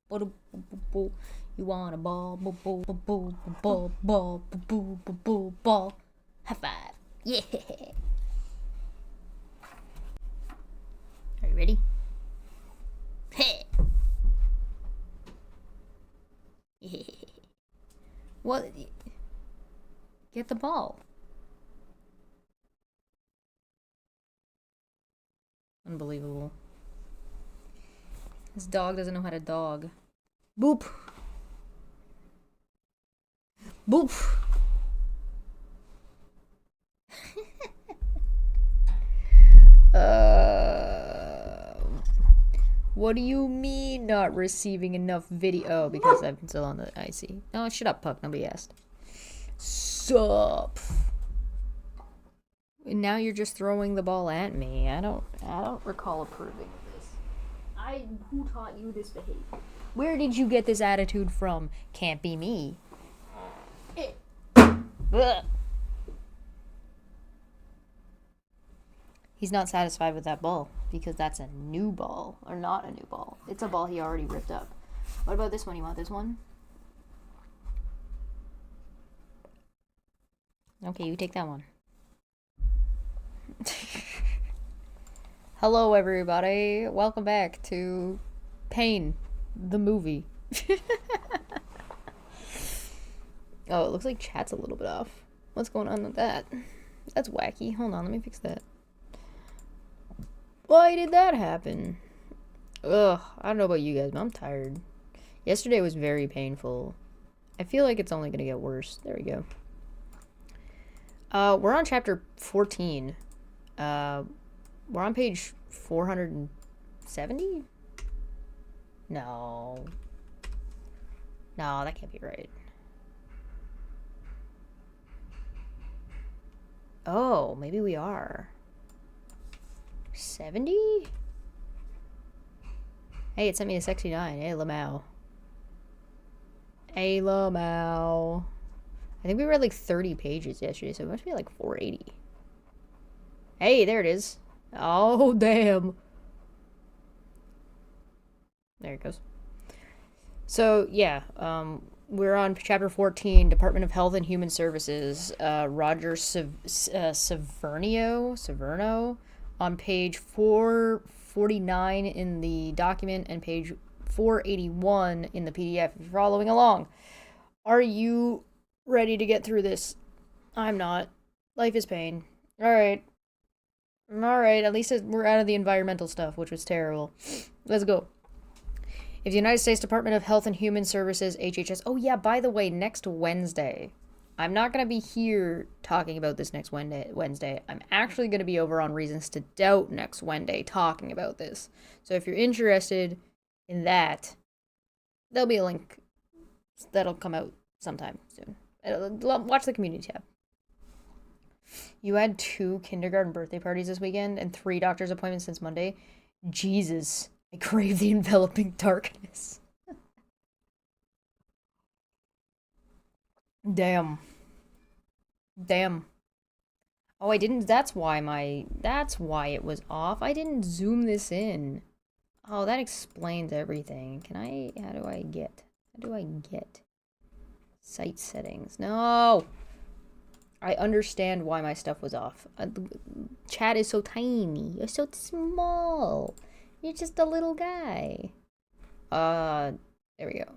You want a ball? Ball. High five. Yeah. Are you ready? Hey. What? Get the ball. Unbelievable. This dog doesn't know how to dog. Boop. Boop. What do you mean not receiving enough video? Oh, because I'm still on the IC. No, shut up, Puck. Nobody asked. Sup? And now you're just throwing the ball at me. I don't recall approving of this. Who taught you this behavior? Where did you get this attitude from? Can't be me. Ugh. He's not satisfied with that ball because that's a new ball. Or not a new ball. It's a ball he already ripped up. What about this one? You want this one? Okay, you take that one. Hello, everybody. Welcome back to Pain, the movie. Oh, it looks like chat's a little bit off. What's going on with that? That's wacky. Hold on, let me fix that. Why did that happen? Ugh, I don't know about you guys, but I'm tired. Yesterday was very painful. I feel like it's only gonna get worse. There we go. We're on chapter 14. We're on page 470? No. No, that can't be right. Oh, maybe we are. 70? Hey, it sent me a 69. Hey, Lamau. Hey, Lamau. I think we read like 30 pages yesterday, so it must be like 480. Hey, there it is. Oh, damn. There it goes. So, yeah, we're on chapter 14, Department of Health and Human Services. Roger Severno, on page 449 in the document and page 481 in the PDF if you're following along. Are you ready to get through this? I'm not. Life is pain. Alright, at least we're out of the environmental stuff, which was terrible. Let's go. If the United States Department of Health and Human Services, HHS... Oh, yeah, by the way, next Wednesday. I'm not going to be here talking about this next Wednesday. I'm actually going to be over on Reasons to Doubt next Wednesday talking about this. So if you're interested in that, there'll be a link that'll come out sometime soon. Watch the community tab. You had 2 kindergarten birthday parties this weekend and 3 doctor's appointments since Monday. Jesus, I crave the enveloping darkness. Damn. Oh, I didn't. That's why it was off. I didn't zoom this in. Oh, that explains everything. How do I get site settings? No. I understand why my stuff was off. Chat is so tiny. You're so small. You're just a little guy. There we go.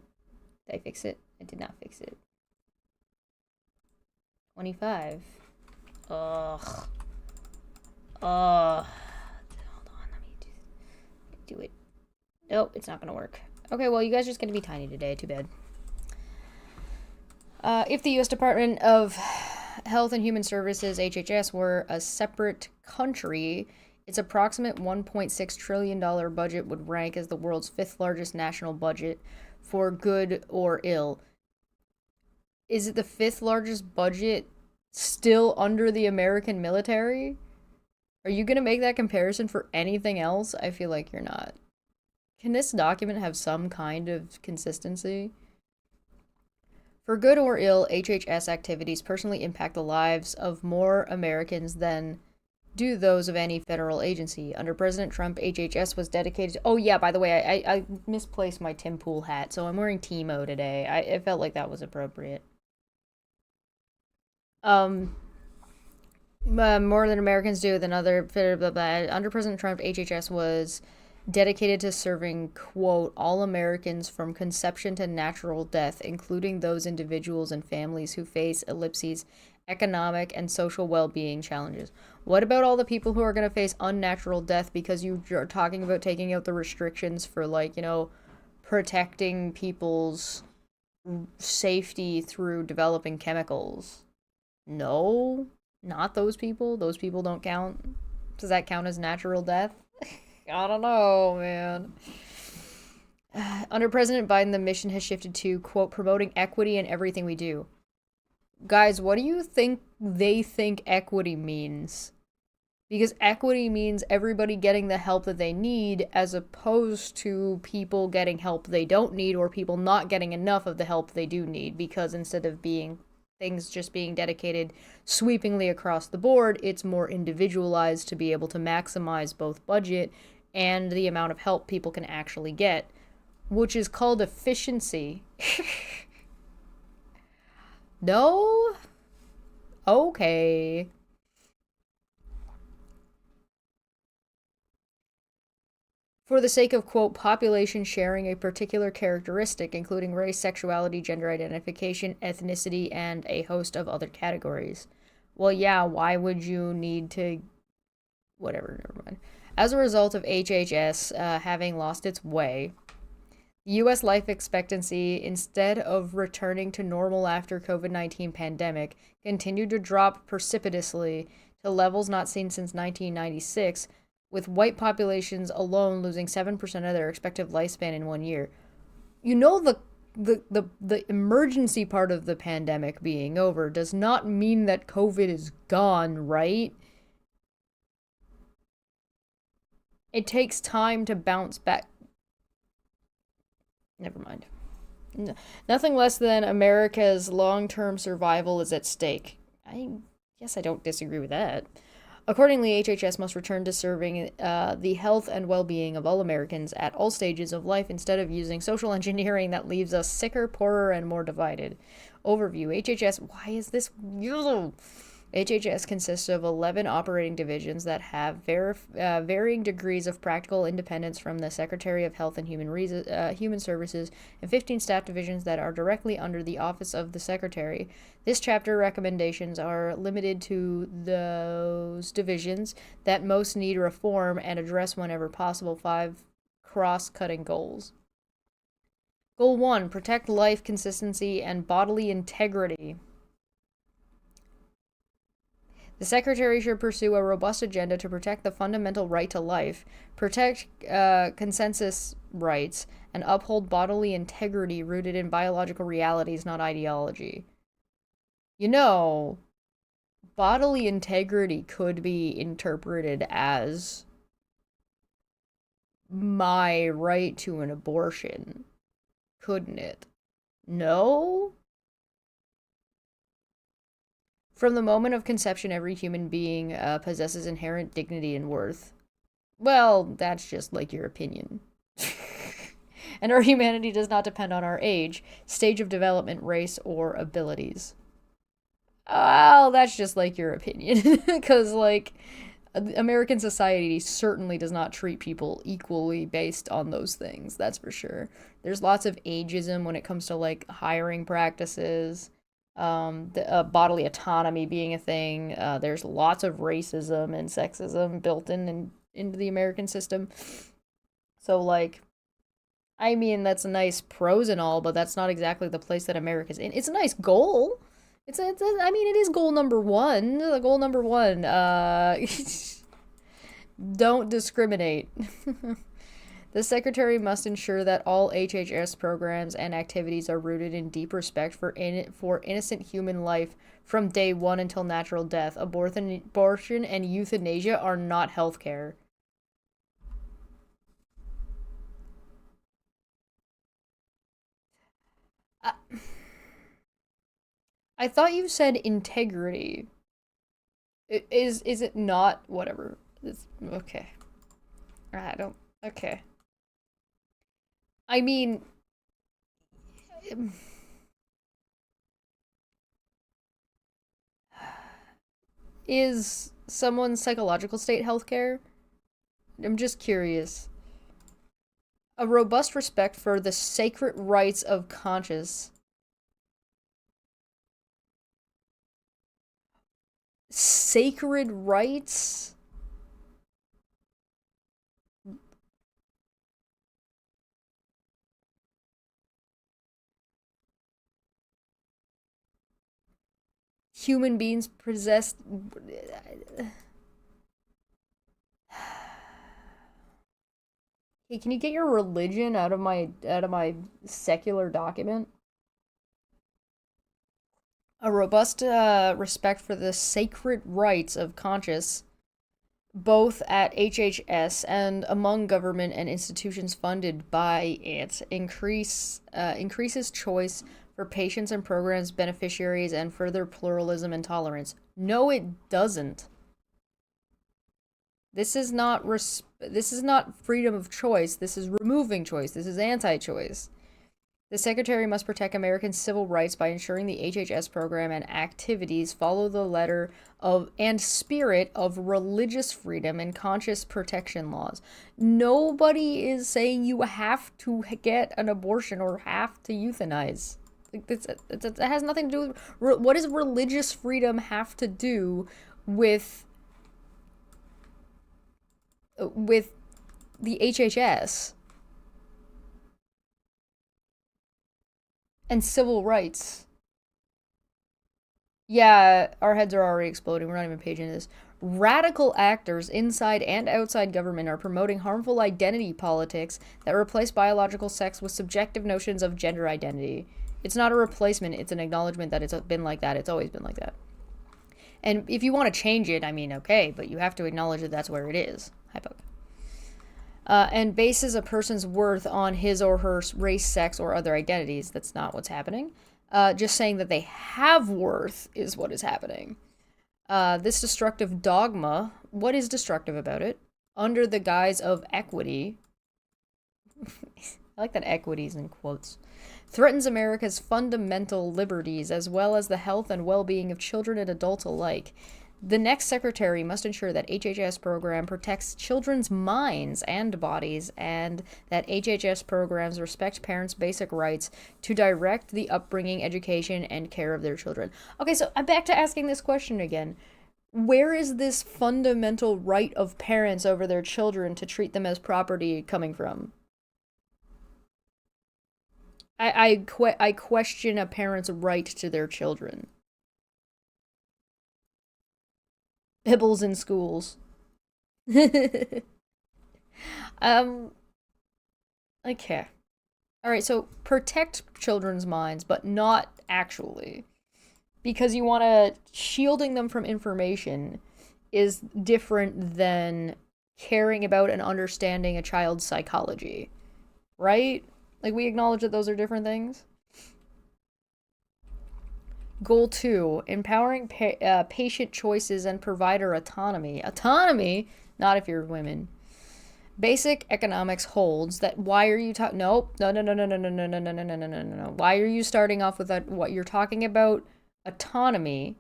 Did I fix it? I did not fix it. 25. Ugh. Hold on, let me do it. Nope, it's not gonna work. Okay, well, you guys are just gonna be tiny today. Too bad. If the U.S. Department of Health and Human Services, HHS, were a separate country, its approximate $1.6 trillion budget would rank as the world's 5th largest national budget for good or ill. Is it the 5th largest budget still under the American military? Are you going to make that comparison for anything else? I feel like you're not. Can this document have some kind of consistency? For good or ill, HHS activities personally impact the lives of more Americans than do those of any federal agency. Under President Trump, HHS was dedicated to, oh yeah, by the way, I misplaced my Tim Pool hat, so I'm wearing Timo today. It felt like that was appropriate. Um, More than Americans do than other, blah, blah, blah. Under President Trump, HHS was dedicated to serving, quote, all Americans from conception to natural death, including those individuals and families who face ellipses, economic and social well-being challenges. What about all the people who are going to face unnatural death because you're talking about taking out the restrictions for, like, protecting people's safety through developing chemicals? No, not those people. Those people don't count. Does that count as natural death? I don't know, man. Under President Biden, the mission has shifted to, quote, promoting equity in everything we do. Guys, what do you think they think equity means? Because equity means everybody getting the help that they need, as opposed to people getting help they don't need, or people not getting enough of the help they do need. Because instead of being things just being dedicated sweepingly across the board, it's more individualized to be able to maximize both budget and the amount of help people can actually get, which is called efficiency. No? Okay. For the sake of, quote, population sharing a particular characteristic, including race, sexuality, gender identification, ethnicity, and a host of other categories. Well, yeah, why would you need to. Whatever, never mind. As a result of HHS having lost its way, U.S. life expectancy, instead of returning to normal after COVID-19 pandemic, continued to drop precipitously to levels not seen since 1996, with white populations alone losing 7% of their expected lifespan in 1 year. You know, the emergency part of the pandemic being over does not mean that COVID is gone, right? It takes time to bounce back. Never mind. Nothing less than America's long term survival is at stake. I guess I don't disagree with that. Accordingly, HHS must return to serving the health and well being of all Americans at all stages of life instead of using social engineering that leaves us sicker, poorer, and more divided. Overview HHS. Why is this? HHS consists of 11 operating divisions that have varying degrees of practical independence from the Secretary of Health and Human Services, and 15 staff divisions that are directly under the Office of the Secretary. This chapter recommendations are limited to those divisions that most need reform and address whenever possible 5 cross-cutting goals. Goal 1, protect life, consistency, and bodily integrity. The Secretary should pursue a robust agenda to protect the fundamental right to life, protect consensus rights, and uphold bodily integrity rooted in biological realities, not ideology. You know, bodily integrity could be interpreted as my right to an abortion, couldn't it? No? From the moment of conception, every human being possesses inherent dignity and worth. Well, that's just like your opinion. And our humanity does not depend on our age, stage of development, race, or abilities. Well, that's just like your opinion. Because, like, American society certainly does not treat people equally based on those things, that's for sure. There's lots of ageism when it comes to, like, hiring practices, bodily autonomy being a thing. There's lots of racism and sexism built into the American system. So, like, I mean, that's nice pros and all, but that's not exactly the place that America's in. It's a nice goal. I mean, it is goal number one. Goal number one. Don't discriminate. The Secretary must ensure that all HHS programs and activities are rooted in deep respect for innocent human life from day one until natural death. Abortion and euthanasia are not healthcare. I, I thought you said integrity. Is it not? Whatever. Okay. I don't. Okay. I mean, is someone's psychological state healthcare? I'm just curious. A robust respect for the sacred rights of conscience. Sacred rights? Human beings possess. Hey, can you get your religion out of my secular document? A robust respect for the sacred rights of conscience, both at HHS and among government and institutions funded by it, increases choice for patients and programs beneficiaries and further pluralism and tolerance. No, it doesn't. This is not freedom of choice. This is removing choice. This is anti-choice. The Secretary must protect American civil rights by ensuring the HHS program and activities follow the letter of and spirit of religious freedom and conscience protection laws. Nobody is saying you have to get an abortion or have to euthanize. Like that has nothing to do with what does religious freedom have to do with the HHS and civil rights? Yeah, our heads are already exploding. We're not even paging this. Radical actors inside and outside government are promoting harmful identity politics that replace biological sex with subjective notions of gender identity. It's not a replacement, it's an acknowledgement that it's been like that. It's always been like that. And if you want to change it, I mean, okay, but you have to acknowledge that that's where it is. Hypo. And bases a person's worth on his or her race, sex, or other identities. That's not what's happening. Just saying that they have worth is what is happening. This destructive dogma, what is destructive about it? Under the guise of equity, I like that equity's in quotes, threatens America's fundamental liberties as well as the health and well-being of children and adults alike. The next secretary must ensure that HHS program protects children's minds and bodies and that HHS programs respect parents' basic rights to direct the upbringing, education, and care of their children. Okay, so I'm back to asking this question again. Where is this fundamental right of parents over their children to treat them as property coming from? I question a parent's right to their children. Pibbles in schools. um, okay. All right, so protect children's minds, but not actually. Because you want to, shielding them from information is different than caring about and understanding a child's psychology, right? Like, we acknowledge that those are different things. Goal 2, empowering patient choices and provider autonomy. Autonomy? Not if you're women. Basic economics holds that why are you talking? Nope. No, no, no, no, no, no, no, no, no, no, no, no, no, no. Why are you starting off with that? What you're talking about? Autonomy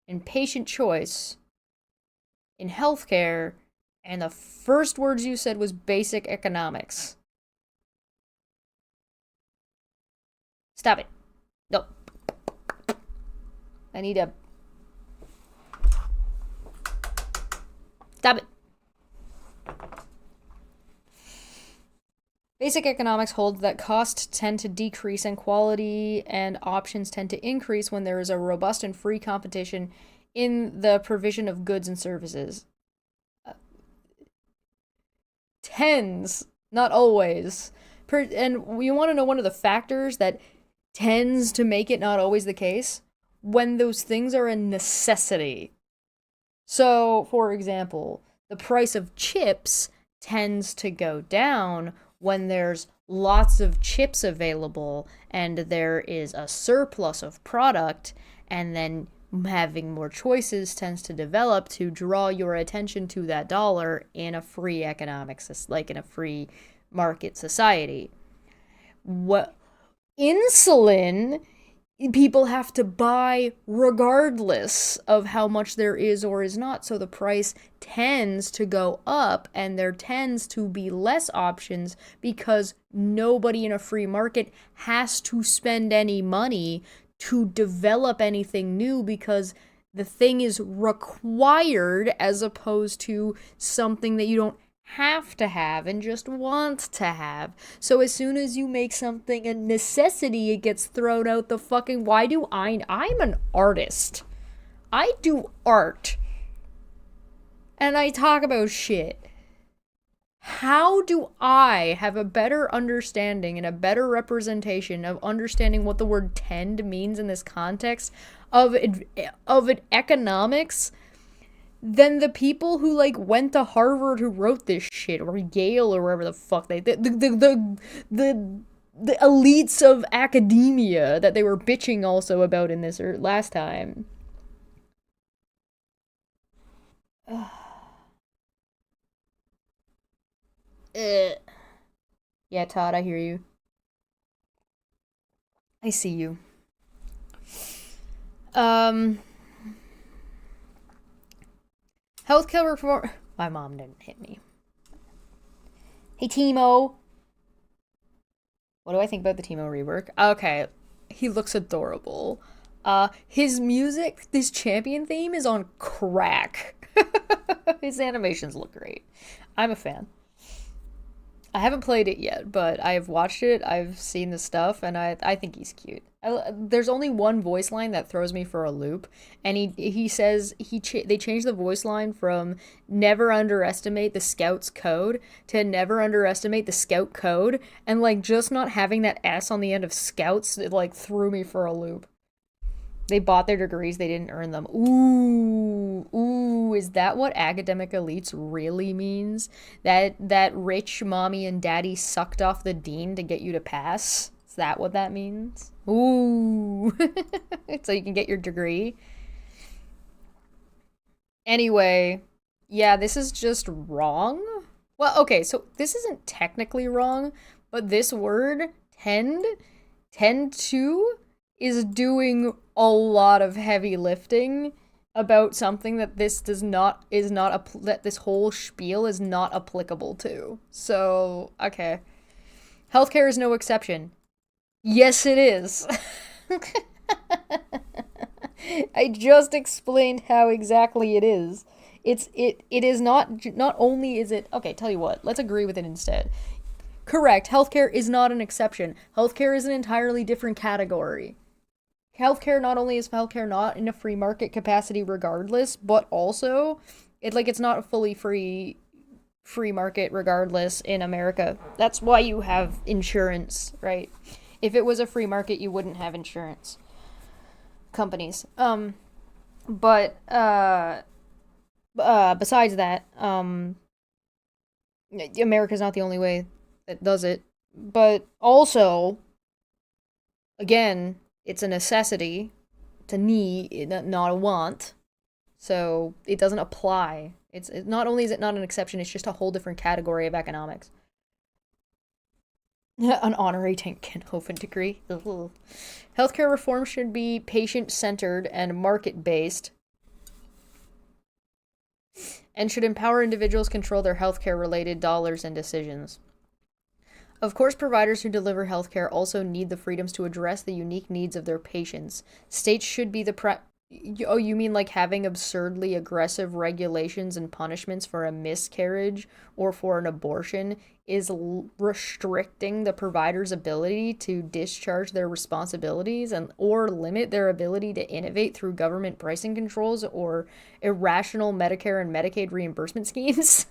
in patient choice in healthcare, and the first words you said was basic economics. Stop it. No. I need a... Stop it. Basic economics holds that costs tend to decrease and quality and options tend to increase when there is a robust and free competition in the provision of goods and services. Tends, not always. And you want to know one of the factors that tends to make it not always the case? When those things are a necessity. So, for example, the price of chips tends to go down when there's lots of chips available and there is a surplus of product, and then having more choices tends to develop to draw your attention to that dollar in a free economics, like in a free market society. What insulin people have to buy regardless of how much there is or is not, so the price tends to go up and there tends to be less options because nobody in a free market has to spend any money to develop anything new because the thing is required as opposed to something that you don't have to have and just want to have. So as soon as you make something a necessity, it gets thrown out the fucking I'm an artist. I do art. And I talk about shit. How do I have a better understanding and a better representation of understanding what the word tend means in this context of economics than the people who like went to Harvard who wrote this shit, or Yale, or wherever the fuck the elites of academia that they were bitching also about in this last time. Yeah, Todd, I hear you. I see you. Healthcare reform. My mom didn't hit me. Hey, Timo. What do I think about the Timo rework? Okay, he looks adorable. His music, this champion theme is on crack. His animations look great. I'm a fan. I haven't played it yet, but I've watched it, I've seen the stuff, and I think he's cute. There's only one voice line that throws me for a loop, and he says they changed the voice line from never underestimate the Scout's code to never underestimate the Scout code, and like just not having that S on the end of Scouts, it like threw me for a loop. They bought their degrees, they didn't earn them. Ooh, is that what academic elites really means? That rich mommy and daddy sucked off the dean to get you to pass? Is that what that means? Ooh. So you can get your degree. Anyway, yeah, this is just wrong. Well, okay, so this isn't technically wrong, but this word, tend to, is doing a lot of heavy lifting about something that this that this whole spiel is not applicable to. So, okay. Healthcare is no exception. Yes, it is. I just explained how exactly it is. It is not only is it, okay, tell you what, let's agree with it instead. Correct, healthcare is not an exception. Healthcare is an entirely different category. Healthcare not only is healthcare not in a free market capacity regardless, but also it's not a fully free market regardless in America. That's why you have insurance, right? If it was a free market, you wouldn't have insurance companies. But besides that, America's not the only way that does it. But also, again, it's a necessity. It's a need, not a want. So it doesn't apply. It's not only is it not an exception, it's just a whole different category of economics. An honorary Tenkenhofen degree. Ugh. Healthcare reform should be patient-centered and market-based, and should empower individuals to control their healthcare-related dollars and decisions. Of course, providers who deliver healthcare also need the freedoms to address the unique needs of their patients. States should be oh, you mean like having absurdly aggressive regulations and punishments for a miscarriage or for an abortion is restricting the provider's ability to discharge their responsibilities or limit their ability to innovate through government pricing controls or irrational Medicare and Medicaid reimbursement schemes?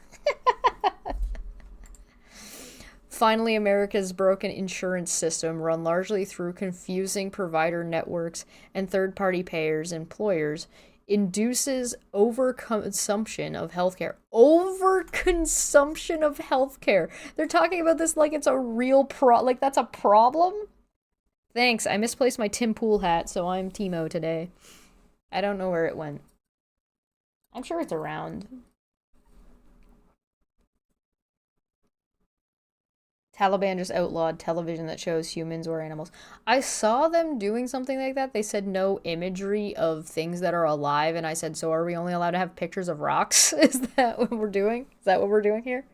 Finally, America's broken insurance system, run largely through confusing provider networks and third-party payers, employers, induces overconsumption of healthcare. Overconsumption of healthcare. They're talking about this like it's a real like that's a problem? Thanks, I misplaced my Tim Pool hat, so I'm Timo today. I don't know where it went. I'm sure it's around. Taliban just outlawed television that shows humans or animals. I saw them doing something like that. They said no imagery of things that are alive, and I said, so are we only allowed to have pictures of rocks? Is that what we're doing? Is that what we're doing here?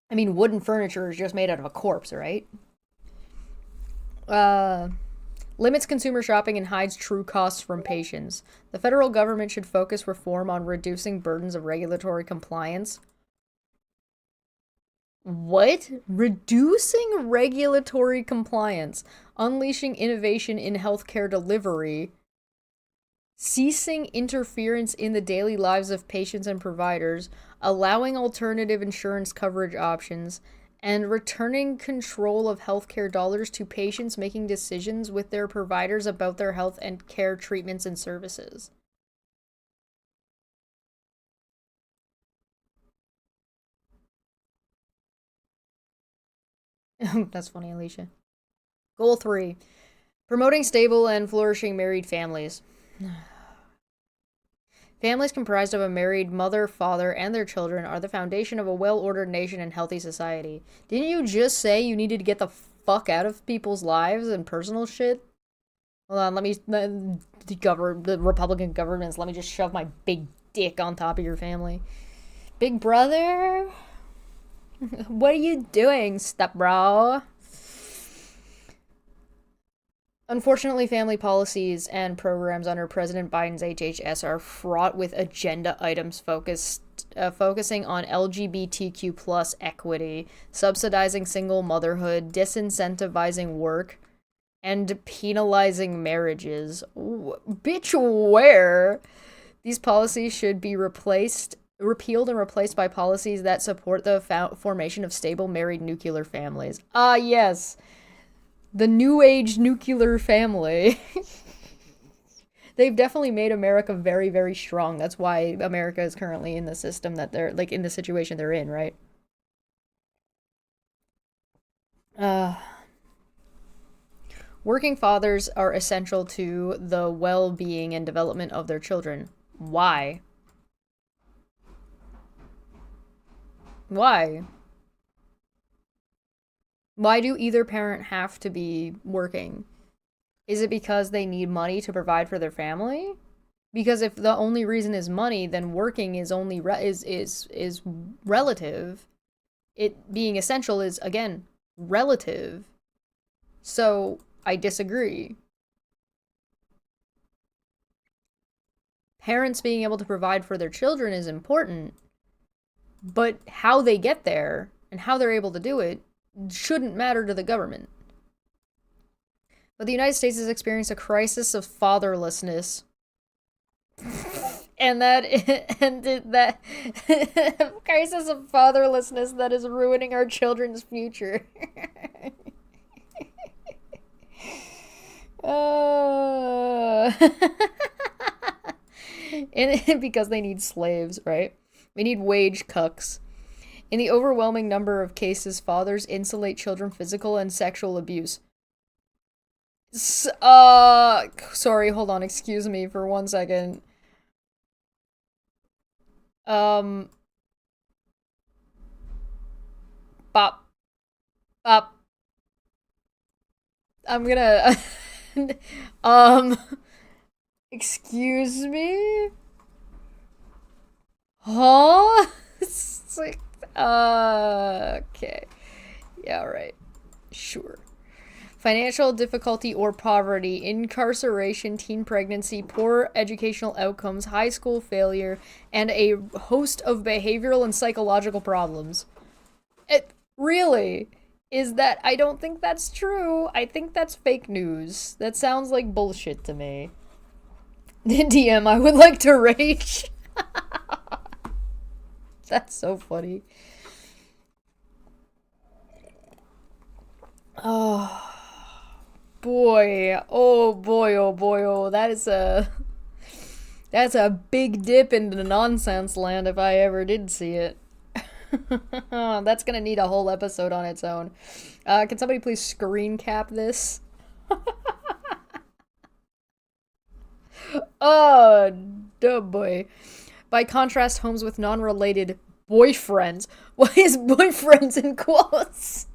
I mean, wooden furniture is just made out of a corpse, right? Uh, limits consumer shopping and hides true costs from patients. The federal government should focus reform on reducing burdens of regulatory compliance. What? Reducing regulatory compliance, unleashing innovation in healthcare delivery, ceasing interference in the daily lives of patients and providers, allowing alternative insurance coverage options, and returning control of healthcare dollars to patients making decisions with their providers about their health and care treatments and services. That's funny, Alicia. Goal 3. Promoting stable and flourishing married families. Families comprised of a married mother, father, and their children are the foundation of a well-ordered nation and healthy society. Didn't you just say you needed to get the fuck out of people's lives and personal shit? Hold on, let me the Republican governments. Let me just shove my big dick on top of your family. Big brother, what are you doing, step bro? Unfortunately, family policies and programs under President Biden's HHS are fraught with agenda items focusing on LGBTQ plus equity, subsidizing single motherhood, disincentivizing work, and penalizing marriages. Bitch, where? These policies should be repealed and replaced by policies that support the formation of stable married nuclear families. Ah, yes. The new age nuclear family. They've definitely made America very, very strong. That's why America is currently in the system that they're, like, in the situation they're in, right? Uh, Working fathers are essential to the well being and development of their children. Why? Why? Why do either parent have to be working? Is it because they need money to provide for their family? Because if the only reason is money, then working is only is relative. It being essential is again relative. So I disagree. Parents being able to provide for their children is important, but how they get there and how they're able to do it shouldn't matter to the government. But the United States has experienced a crisis of fatherlessness. And that crisis of fatherlessness that is ruining our children's future. uh... and because they need slaves, right? We need wage cucks. In the overwhelming number of cases, fathers insulate children from physical and sexual abuse. Sorry, hold on, excuse me for 1 second. Um, Bop, bop. I'm gonna, um, excuse me? Huh? It's like, okay. Yeah, right. Sure. Financial difficulty or poverty, incarceration, teen pregnancy, poor educational outcomes, high school failure, and a host of behavioral and psychological problems. It really is that I don't think that's true. I think that's fake news. That sounds like bullshit to me. DM, I would like to rage. That's so funny. Oh boy. Oh boy, oh boy, oh. That's a big dip into nonsense land if I ever did see it. That's gonna need a whole episode on its own. Can somebody please screen cap this? Oh, duh boy. By contrast, homes with non-related boyfriends. Why is boyfriends in quotes?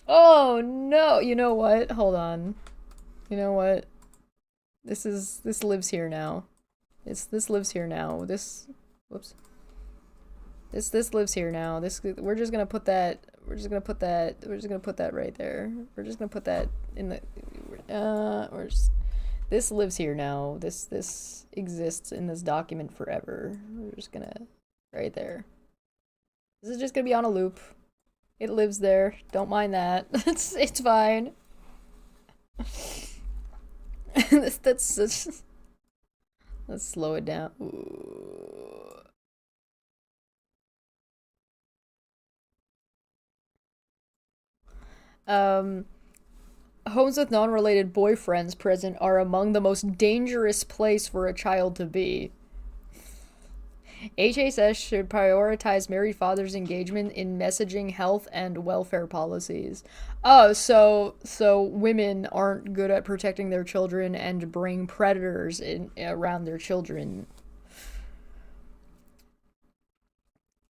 Oh no. You know what? Hold on. You know what? This lives here now. This lives here now. This whoops. This lives here now. We're just gonna put that right there. We're just gonna put that in the this lives here now. This exists in this document forever. We're just gonna right there. This is just gonna be on a loop. It lives there. Don't mind that. It's fine. Let's slow it down. Ooh. Homes with non-related boyfriends present are among the most dangerous place for a child to be. HHS should prioritize married fathers' engagement in messaging, health, and welfare policies. Oh, so women aren't good at protecting their children and bring predators around their children.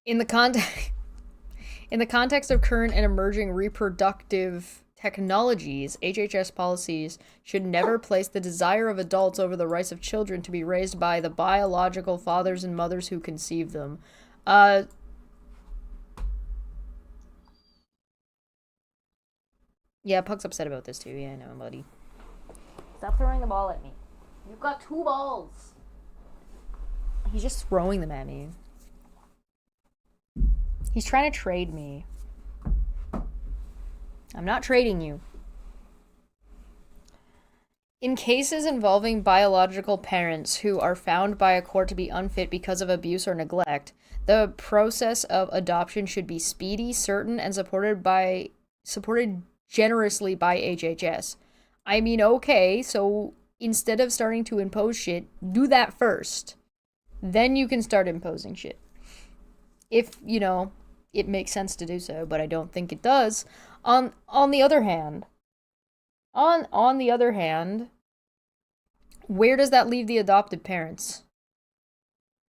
In the context of current and emerging reproductive technologies, HHS policies should never place the desire of adults over the rights of children to be raised by the biological fathers and mothers who conceive them. Yeah, Puck's upset about this too. Yeah, I know, buddy. Stop throwing the ball at me. You've got 2 balls. He's just throwing them at me. He's trying to trade me. I'm not trading you. In cases involving biological parents who are found by a court to be unfit because of abuse or neglect, the process of adoption should be speedy, certain, and supported generously by HHS. I mean, okay, so instead of starting to impose shit, do that first. Then you can start imposing shit. If, it makes sense to do so, but I don't think it does. On the other hand, where does that leave the adopted parents?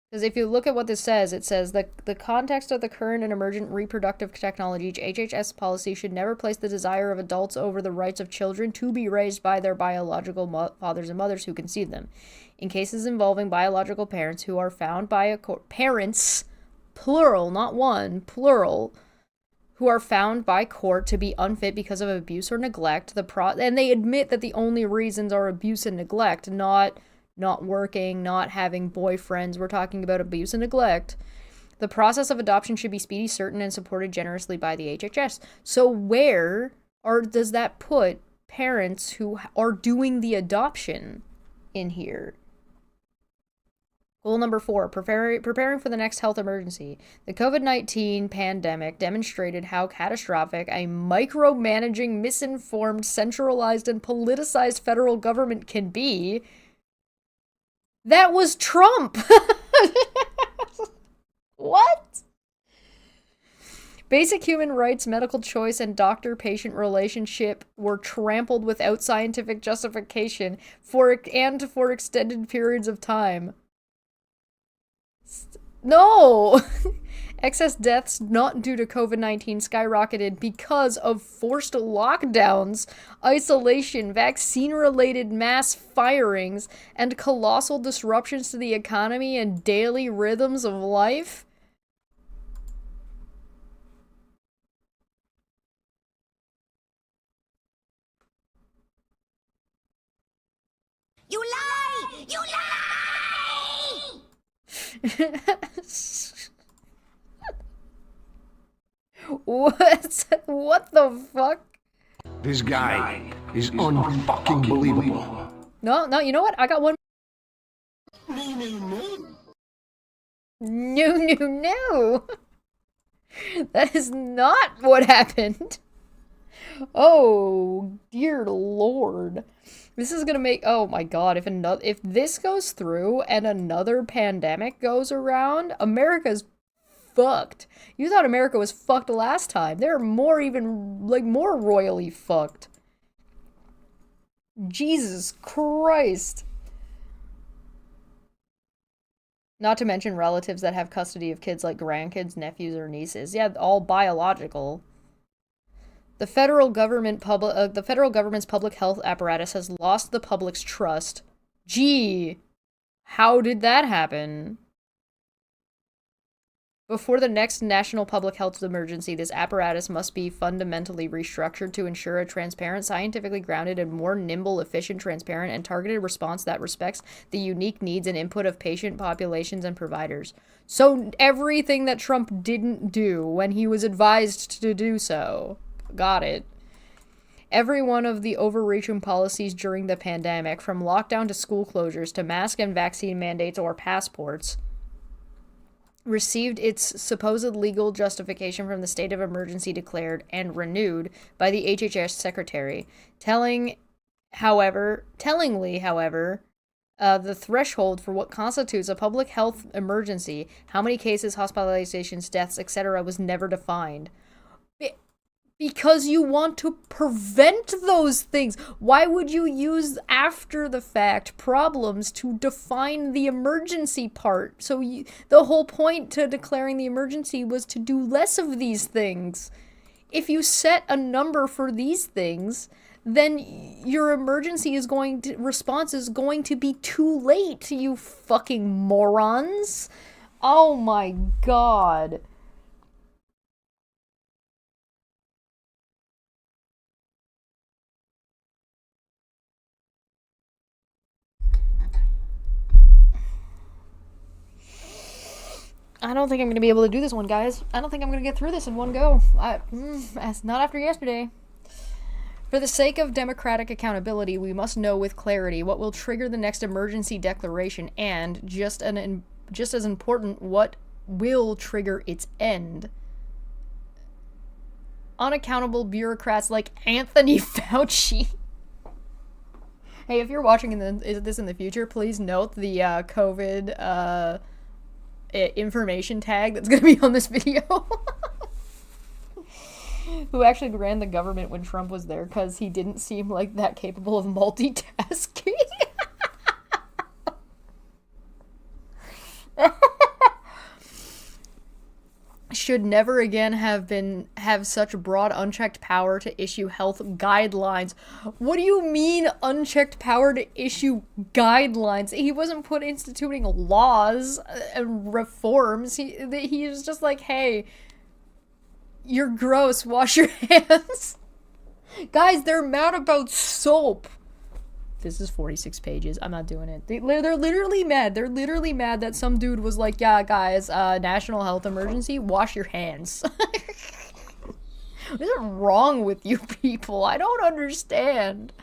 Because if you look at what this says, it says that the context of the current and emergent reproductive technology, HHS policy should never place the desire of adults over the rights of children to be raised by their biological fathers and mothers who conceived them. In cases involving biological parents who are found by a court, parents, plural, not one, plural, who are found by court to be unfit because of abuse or neglect, and they admit that the only reasons are abuse and neglect, not working, not having boyfriends. We're talking about abuse and neglect. The process of adoption should be speedy, certain, and supported generously by the HHS. So where does that put parents who are doing the adoption in here? Goal number 4, preparing for the next health emergency. The COVID-19 pandemic demonstrated how catastrophic a micromanaging, misinformed, centralized, and politicized federal government can be. That was Trump! What? Basic human rights, medical choice, and doctor-patient relationship were trampled without scientific justification for extended periods of time. No! Excess deaths not due to COVID-19 skyrocketed because of forced lockdowns, isolation, vaccine-related mass firings, and colossal disruptions to the economy and daily rhythms of life. You lie! You lie! What the fuck? This guy is unfucking believable. No, you know what? I got one. No. That is not what happened. Oh, dear Lord. This is gonna make, oh my god, if this goes through and another pandemic goes around, America's fucked. You thought America was fucked last time. They're more royally fucked. Jesus Christ. Not to mention relatives that have custody of kids like grandkids, nephews, or nieces. Yeah, all biological. The federal government's public health apparatus has lost the public's trust. Gee, how did that happen? Before the next national public health emergency, this apparatus must be fundamentally restructured to ensure a transparent, scientifically grounded, and more nimble, efficient, transparent, and targeted response that respects the unique needs and input of patient populations and providers. So everything that Trump didn't do when he was advised to do so. Got it. Every one of the overreaching policies during the pandemic, from lockdown to school closures to mask and vaccine mandates or passports, received its supposed legal justification from the state of emergency declared and renewed by the HHS secretary, tellingly, however, the threshold for what constitutes a public health emergency, how many cases, hospitalizations, deaths, etc., was never defined. Because you want to prevent those things. Why would you use after the fact problems to define the emergency part? So the whole point to declaring the emergency was to do less of these things. If you set a number for these things, then your emergency response is going to be too late, you fucking morons. Oh my god. I don't think I'm going to be able to do this one, guys. I don't think I'm going to get through this in one go. Not after yesterday. For the sake of democratic accountability, we must know with clarity what will trigger the next emergency declaration and, just as important, what will trigger its end. Unaccountable bureaucrats like Anthony Fauci. Hey, if you're watching this in the future, please note the COVID information tag that's going to be on this video. Who actually ran the government when Trump was there, because he didn't seem like that capable of multitasking. Should never again have such broad unchecked power to issue health guidelines. What do you mean unchecked power to issue guidelines? He wasn't instituting laws and reforms. He was just like, hey, you're gross, wash your hands. Guys, they're mad about soap. This is 46 pages. I'm not doing it. They're literally mad. They're literally mad that some dude was like, yeah, guys, national health emergency, wash your hands. What is wrong with you people? I don't understand.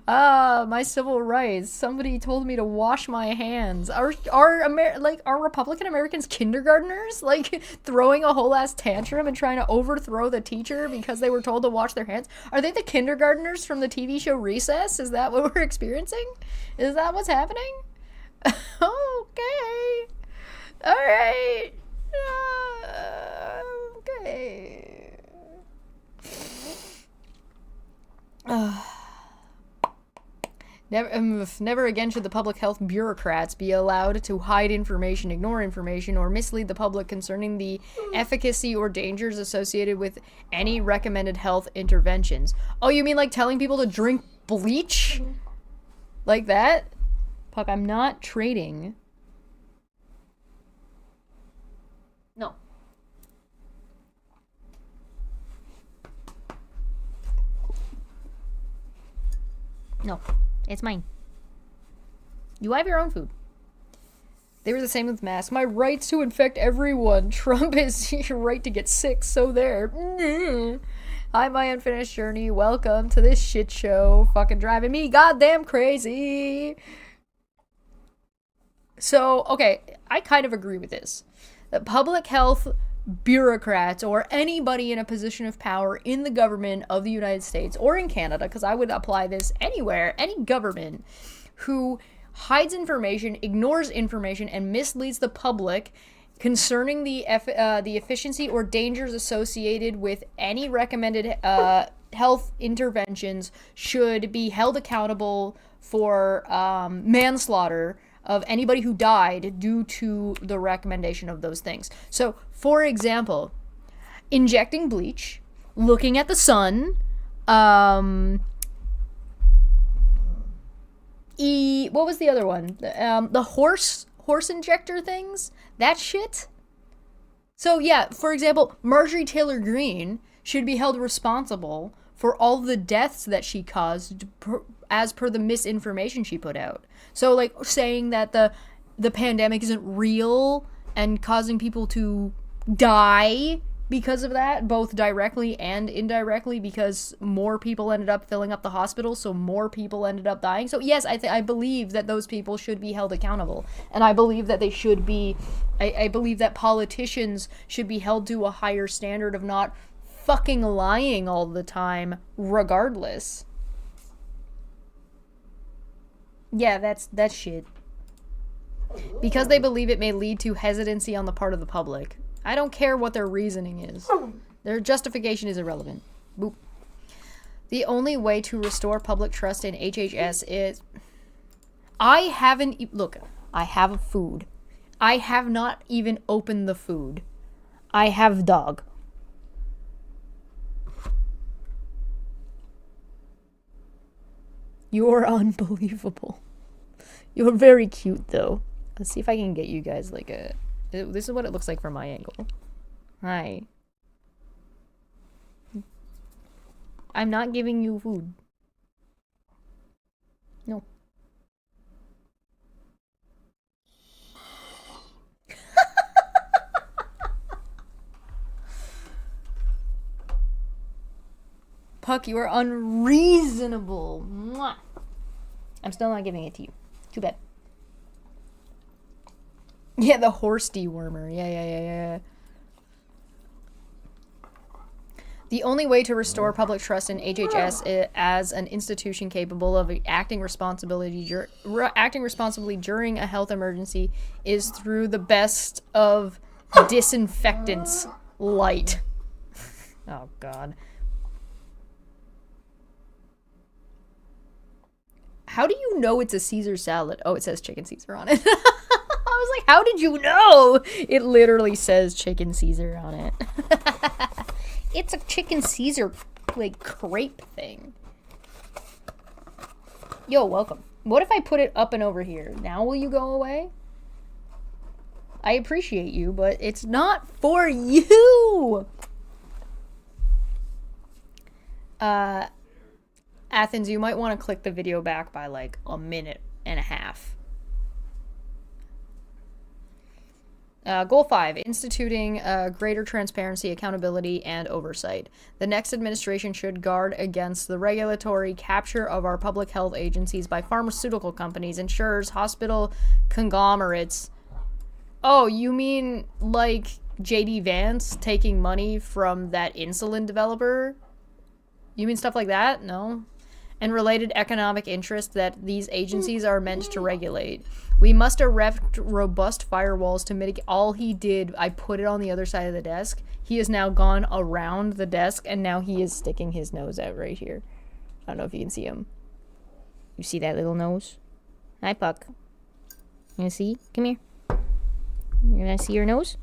My civil rights. Somebody told me to wash my hands. Are Republican Americans kindergartners? Like, throwing a whole ass tantrum and trying to overthrow the teacher because they were told to wash their hands? Are they the kindergartners from the TV show Recess? Is that what we're experiencing? Is that what's happening? Okay. Alright. Okay. Never again should the public health bureaucrats be allowed to hide information, ignore information, or mislead the public concerning the efficacy or dangers associated with any recommended health interventions. Oh, you mean like telling people to drink bleach? Like that? Puck, I'm not trading. No. No. It's mine. You have your own food. They were the same with masks. My rights to infect everyone. Trump is your right to get sick, so there. Hi, my unfinished journey. Welcome to this shit show. Fucking driving me goddamn crazy. So, okay, I kind of agree with this. That public health bureaucrats or anybody in a position of power in the government of the United States or in Canada, because I would apply this anywhere, any government who hides information, ignores information, and misleads the public concerning the efficiency or dangers associated with any recommended health interventions should be held accountable for manslaughter of anybody who died due to the recommendation of those things. So, for example, injecting bleach, looking at the sun, what was the other one? The horse injector things? That shit? So yeah, for example, Marjorie Taylor Greene should be held responsible for all the deaths that she caused as per the misinformation she put out. So like saying that the pandemic isn't real and causing people to die because of that, both directly and indirectly, because more people ended up filling up the hospital, so more people ended up dying. So yes, I believe that those people should be held accountable, and I believe that they should be, I believe that politicians should be held to a higher standard of not fucking lying all the time, regardless. Yeah, that's shit. Because they believe it may lead to hesitancy on the part of the public. I don't care what their reasoning is. Their justification is irrelevant. Boop. The only way to restore public trust in HHS is... I haven't... Look, I have food. I have not even opened the food. I have dog. You're unbelievable. You're very cute, though. Let's see if I can get you guys like a... This is what it looks like from my angle. Hi. I'm not giving you food. No. Puck, you are unreasonable. Mwah. I'm still not giving it to you. Too bad. Yeah, the horse dewormer. Yeah. The only way to restore public trust in HHS as an institution capable of acting responsibly during a health emergency is through the best of disinfectants light. Oh, God. How do you know it's a Caesar salad? Oh, it says chicken Caesar on it. I was like, how did you know? It literally says chicken Caesar on it. It's a chicken Caesar, like, crepe thing. Yo, welcome. What if I put it up and over here? Now will you go away? I appreciate you, but it's not for you! Athens, you might want to click the video back by, like, a minute and a half. Goal 5, instituting greater transparency, accountability, and oversight. The next administration should guard against the regulatory capture of our public health agencies by pharmaceutical companies, insurers, hospital conglomerates. Oh, you mean like J.D. Vance taking money from that insulin developer? You mean stuff like that? No. And related economic interests that these agencies are meant to regulate. We must erect robust firewalls to mitigate. All he did, I put it on the other side of the desk. He has now gone around the desk, and now he is sticking his nose out right here. I don't know if you can see him. You see that little nose? Hi, Puck. You gonna see? Come here. You gonna see your nose?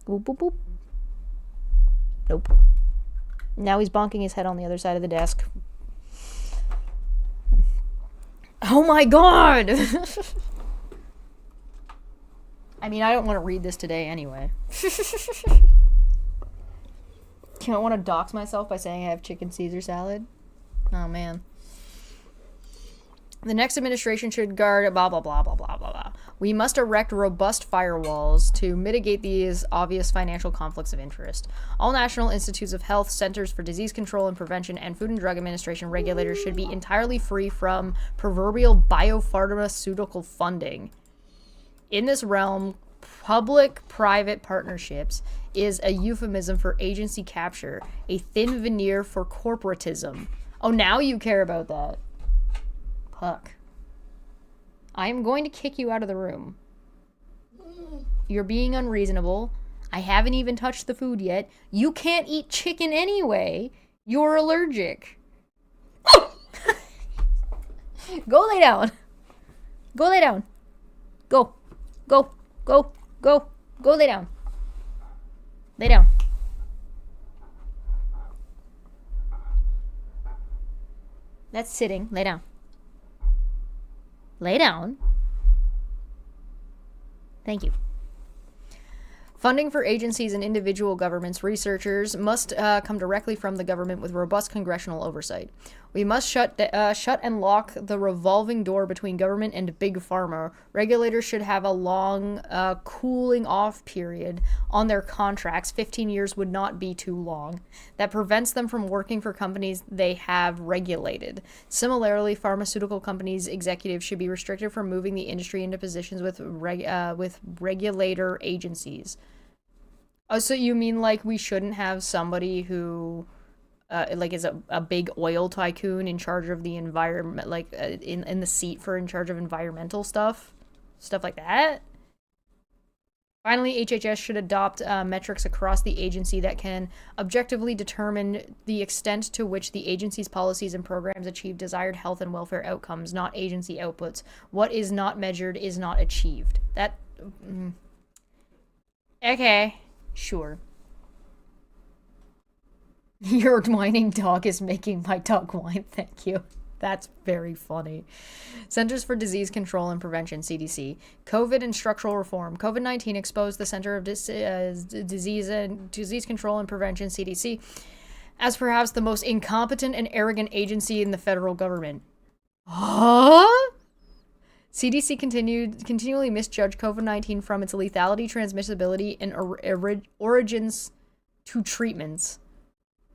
Boop, boop, boop. Nope. Now he's bonking his head on the other side of the desk. Oh my god! I mean, I don't want to read this today anyway. I don't want to dox myself by saying I have chicken Caesar salad. Oh man. The next administration should guard blah blah blah blah blah blah blah. We must erect robust firewalls to mitigate these obvious financial conflicts of interest. All national institutes of health, centers for disease control and prevention, and Food and Drug Administration regulators should be entirely free from proverbial biopharmaceutical funding. In this realm, public-private partnerships is a euphemism for agency capture, a thin veneer for corporatism. Oh, now you care about that. Puck. I am going to kick you out of the room. You're being unreasonable. I haven't even touched the food yet. You can't eat chicken anyway. You're allergic. Go lay down. Go lay down. Go. Go. Go. Go. Go lay down. Lay down. That's sitting. Lay down. Lay down. Thank you. Funding for agencies and individual governments' researchers must come directly from the government with robust congressional oversight. We must shut and lock the revolving door between government and big pharma. Regulators should have a long cooling off period on their contracts. 15 years would not be too long. That prevents them from working for companies they have regulated. Similarly, pharmaceutical companies' executives should be restricted from moving the industry into positions with regulator agencies. Oh, so you mean like we shouldn't have somebody who like is a big oil tycoon in charge of the environment, like in the seat for in charge of environmental stuff like that? Finally, HHS should adopt metrics across the agency that can objectively determine the extent to which the agency's policies and programs achieve desired health and welfare outcomes, not agency outputs. What is not measured is not achieved. That okay. Sure. Your whining dog is making my dog whine. Thank you. That's very funny. Centers for Disease Control and Prevention, CDC. COVID and structural reform. COVID-19 exposed the Center of Disease Control and Prevention, CDC, as perhaps the most incompetent and arrogant agency in the federal government. Huh? CDC continually misjudged COVID-19 from its lethality, transmissibility, and origins to treatments.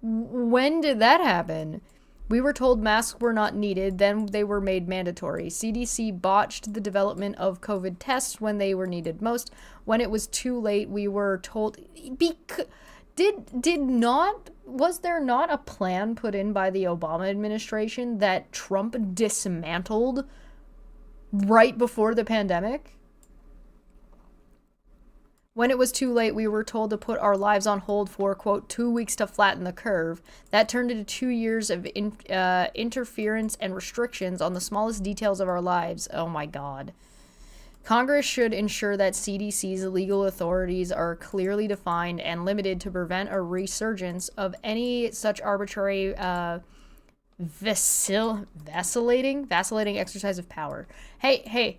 When did that happen? We were told masks were not needed, then they were made mandatory. CDC botched the development of COVID tests when they were needed most. When it was too late, we were told... Was there not a plan put in by the Obama administration that Trump dismantled right before the pandemic? When it was too late, we were told to put our lives on hold for, quote, 2 weeks to flatten the curve. That turned into 2 years of interference and restrictions on the smallest details of our lives. Oh my God. Congress should ensure that CDC's legal authorities are clearly defined and limited to prevent a resurgence of any such arbitrary vacillating exercise of power. Hey,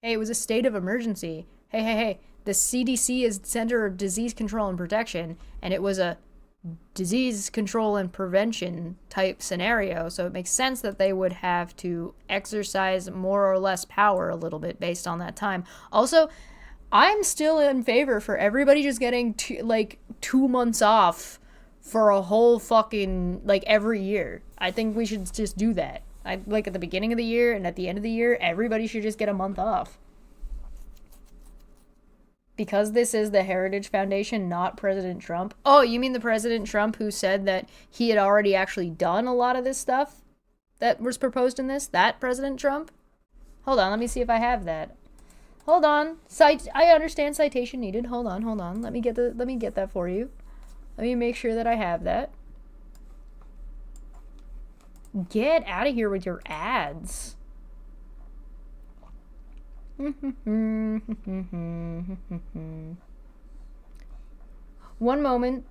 it was a state of emergency. Hey. The CDC is Center of Disease Control and Protection, and it was a disease control and prevention type scenario, so it makes sense that they would have to exercise more or less power a little bit based on that time. Also, I'm still in favor for everybody just getting 2 months off for a whole fucking, every year. I think we should just do that. At the beginning of the year and at the end of the year, everybody should just get a month off. Because this is the Heritage Foundation, not President Trump. Oh, you mean the President Trump who said that he had already actually done a lot of this stuff that was proposed in this? That President Trump? Hold on, let me see if I have that. Hold on. I understand citation needed. Hold on. Let me get that for you. Let me make sure that I have that. Get out of here with your ads. One moment.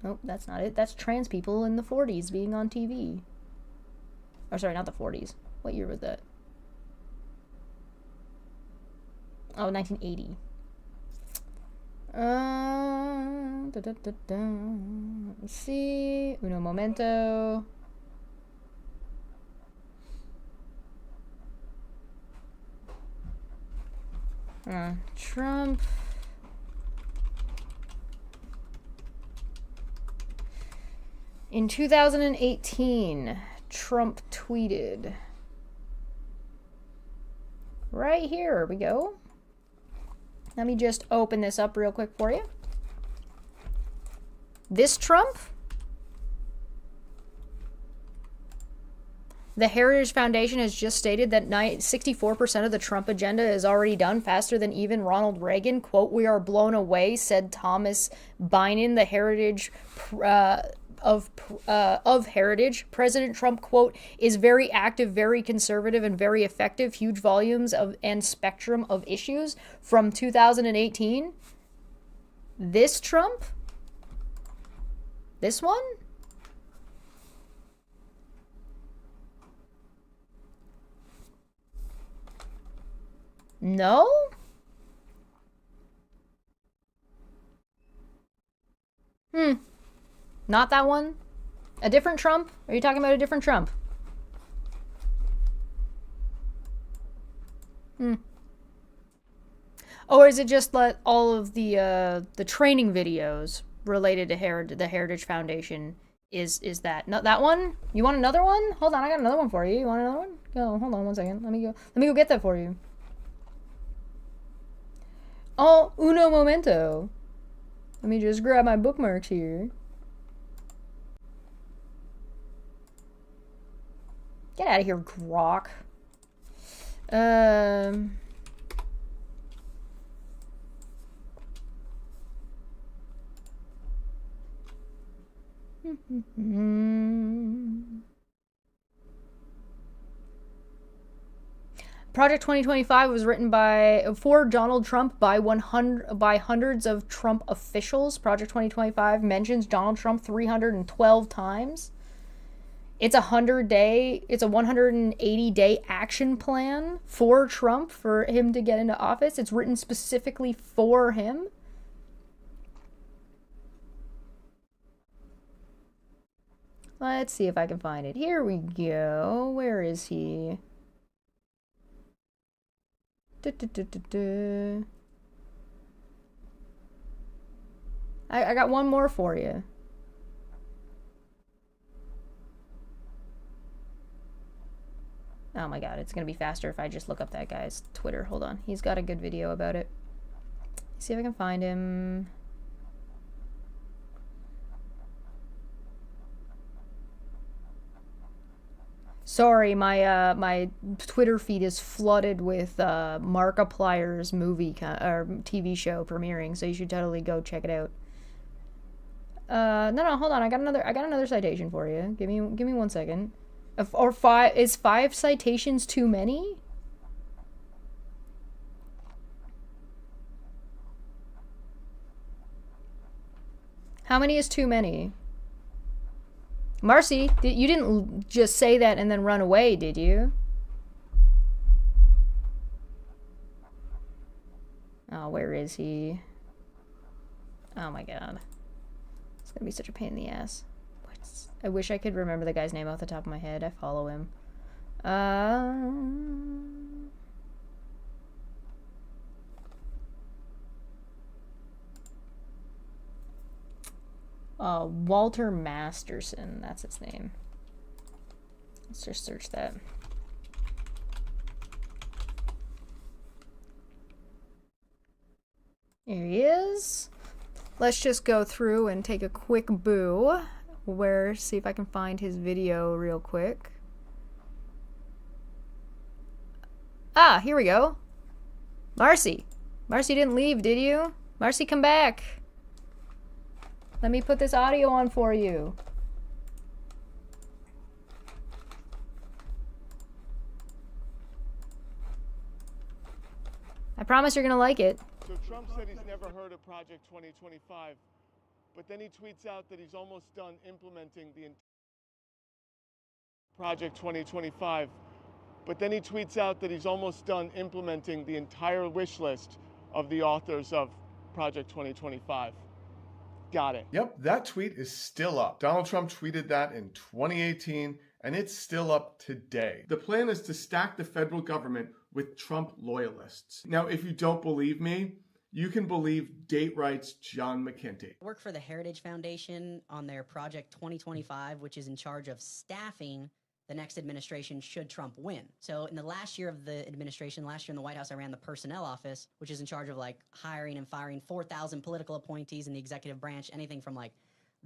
Nope, that's not it. That's trans people in the 40s being on TV. Or sorry, not the 40s. What year was that? Oh, 1980. Let's see. Uno momento. Trump. In 2018, Trump tweeted. Right here we go. Let me just open this up real quick for you. This Trump? The Heritage Foundation has just stated that 64% of the Trump agenda is already done, faster than even Ronald Reagan. Quote, "We are blown away," said Thomas Bynum, the Heritage of Heritage. President Trump, quote, "is very active, very conservative, and very effective. Huge volumes of and spectrum of issues from 2018. This Trump? This one? No? Not that one? A different Trump? Are you talking about a different Trump? Or is it just like all of the training videos related to the Heritage Foundation is that not that one? You want another one? Hold on, I got another one for you. You want another one? Go, hold on one second. Let me go get that for you. Oh, uno momento. Let me just grab my bookmarks here. Get out of here, Grok. Project 2025 was written for Donald Trump by hundreds of Trump officials. Project 2025 mentions Donald Trump 312 times. It's a 180-day action plan for Trump for him to get into office. It's written specifically for him. Let's see if I can find it. Here we go. Where is he? I got one more for you. Oh my god, it's gonna be faster if I just look up that guy's Twitter. Hold on. He's got a good video about it. See if I can find him. Sorry, my Twitter feed is flooded with Markiplier's movie or TV show premiering, so you should totally go check it out. No, hold on. I got another citation for you. Give me 1 second. Or five? Is 5 citations too many? How many is too many? Marcy, you didn't just say that and then run away, did you? Oh, where is he? Oh my god. It's gonna be such a pain in the ass. I wish I could remember the guy's name off the top of my head. I follow him. Walter Masterson, that's his name. Let's just search that. Here he is. Let's just go through and take a quick boo. See if I can find his video real quick. Ah, here we go. Marcy. Marcy didn't leave, did you? Marcy, come back. Let me put this audio on for you. I promise you're gonna like it. So Trump said he's never heard of Project 2025, but then he tweets out that he's almost done implementing the Project 2025. But then he tweets out that he's almost done implementing the entire wish list of the authors of Project 2025. Got it. Yep, that tweet is still up. Donald Trump tweeted that in 2018, and it's still up today. The plan is to stack the federal government with Trump loyalists. Now, if you don't believe me, you can believe Date Right's John McKinty. I work for the Heritage Foundation on their Project 2025, which is in charge of staffing the next administration should Trump win. So in the last year of the administration, last year in the White House, I ran the personnel office, which is in charge of like hiring and firing 4,000 political appointees in the executive branch, anything from like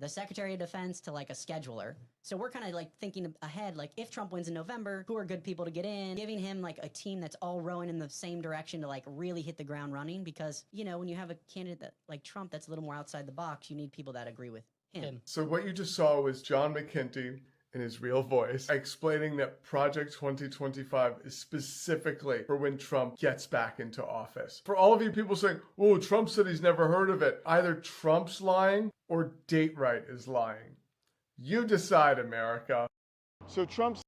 the Secretary of Defense to like a scheduler. So we're kind of like thinking ahead, like if Trump wins in November, who are good people to get in, giving him like a team that's all rowing in the same direction to like really hit the ground running. Because, you know, when you have a candidate that like Trump that's a little more outside the box, you need people that agree with him. So what you just saw was John McKinty in his real voice explaining that Project 2025 is specifically for when Trump gets back into office. For all of you people saying, oh, Trump said he's never heard of it, either Trump's lying or Date-Right is lying. You decide, America. So Trump's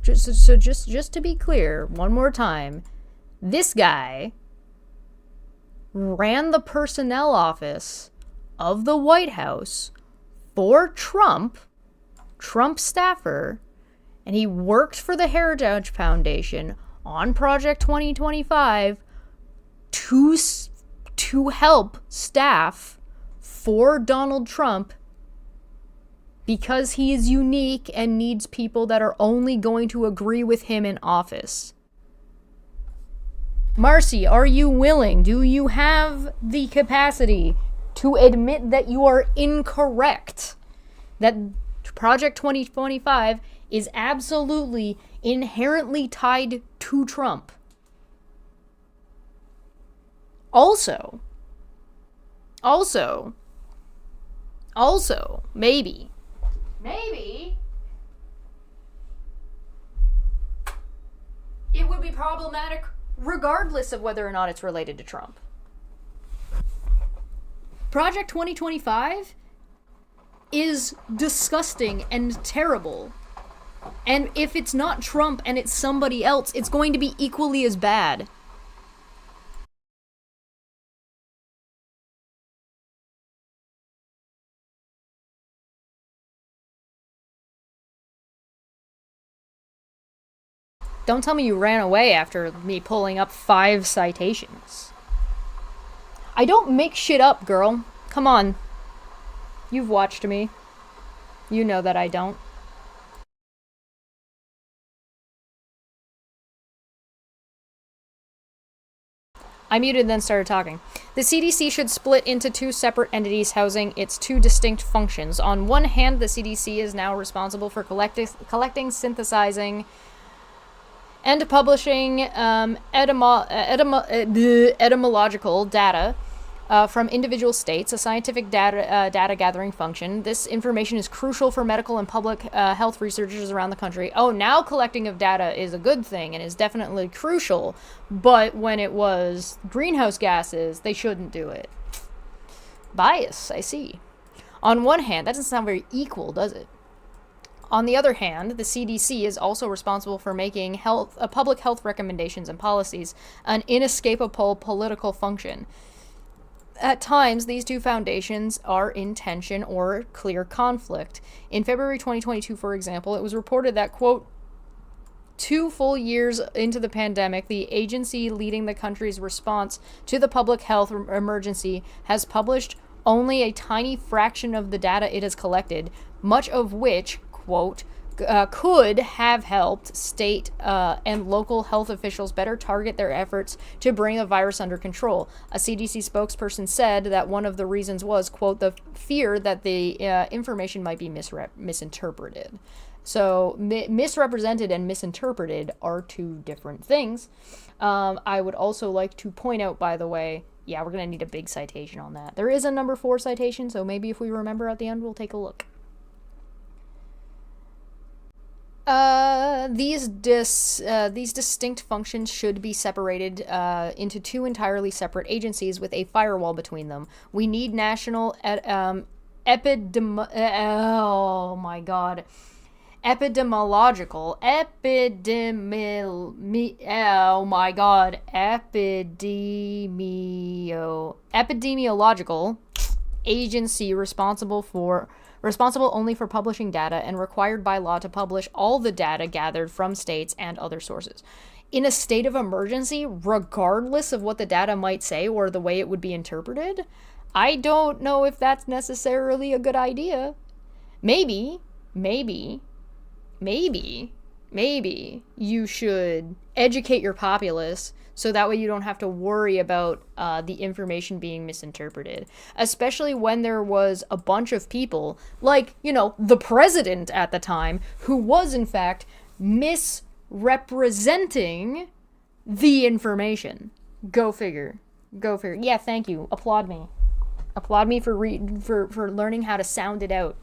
Just to be clear, one more time, this guy ran the personnel office of the White House for Trump staffer, and he worked for the Heritage Foundation on Project 2025 to help staff for Donald Trump because he is unique and needs people that are only going to agree with him in office. Marcy, are you willing? Do you have the capacity to admit that you are incorrect? That Project 2025 is absolutely inherently tied to Trump. Also, maybe, it would be problematic regardless of whether or not it's related to Trump. Project 2025 is disgusting and terrible. And if it's not Trump and it's somebody else, it's going to be equally as bad. Don't tell me you ran away after me pulling up 5 citations. I don't make shit up, girl. Come on. You've watched me. You know that I don't. I muted and then started talking. The CDC should split into 2 separate entities housing its 2 distinct functions. On one hand, the CDC is now responsible for collecting, synthesizing, and publishing etymological data from individual states, a scientific data gathering function. This information is crucial for medical and public health researchers around the country. Oh, now collecting of data is a good thing and is definitely crucial, but when it was greenhouse gases, they shouldn't do it. Bias, I see. On one hand, that doesn't sound very equal, does it? On the other hand, the CDC is also responsible for making public health recommendations and policies, an inescapable political function. At times, these 2 foundations are in tension or clear conflict. In February 2022, for example, it was reported that, quote, 2 full years into the pandemic, the agency leading the country's response to the public health emergency has published only a tiny fraction of the data it has collected, much of which, quote, could have helped state and local health officials better target their efforts to bring the virus under control. A CDC spokesperson said that one of the reasons was, quote, the fear that the information might be misinterpreted. So misrepresented and misinterpreted are 2 different things. I would also like to point out, by the way, yeah, we're going to need a big citation on that. There is a number 4 citation, so maybe if we remember at the end, we'll take a look. These distinct functions should be separated into 2 entirely separate agencies with a firewall between them. We need national epidemiological agency responsible only for publishing data and required by law to publish all the data gathered from states and other sources. In a state of emergency, regardless of what the data might say or the way it would be interpreted, I don't know if that's necessarily a good idea. Maybe you should educate your populace so that way you don't have to worry about the information being misinterpreted, especially when there was a bunch of people, like, you know, the president at the time, who was in fact misrepresenting the information. Go figure. Go figure. Yeah, thank you. Applaud me. Applaud me for learning how to sound it out.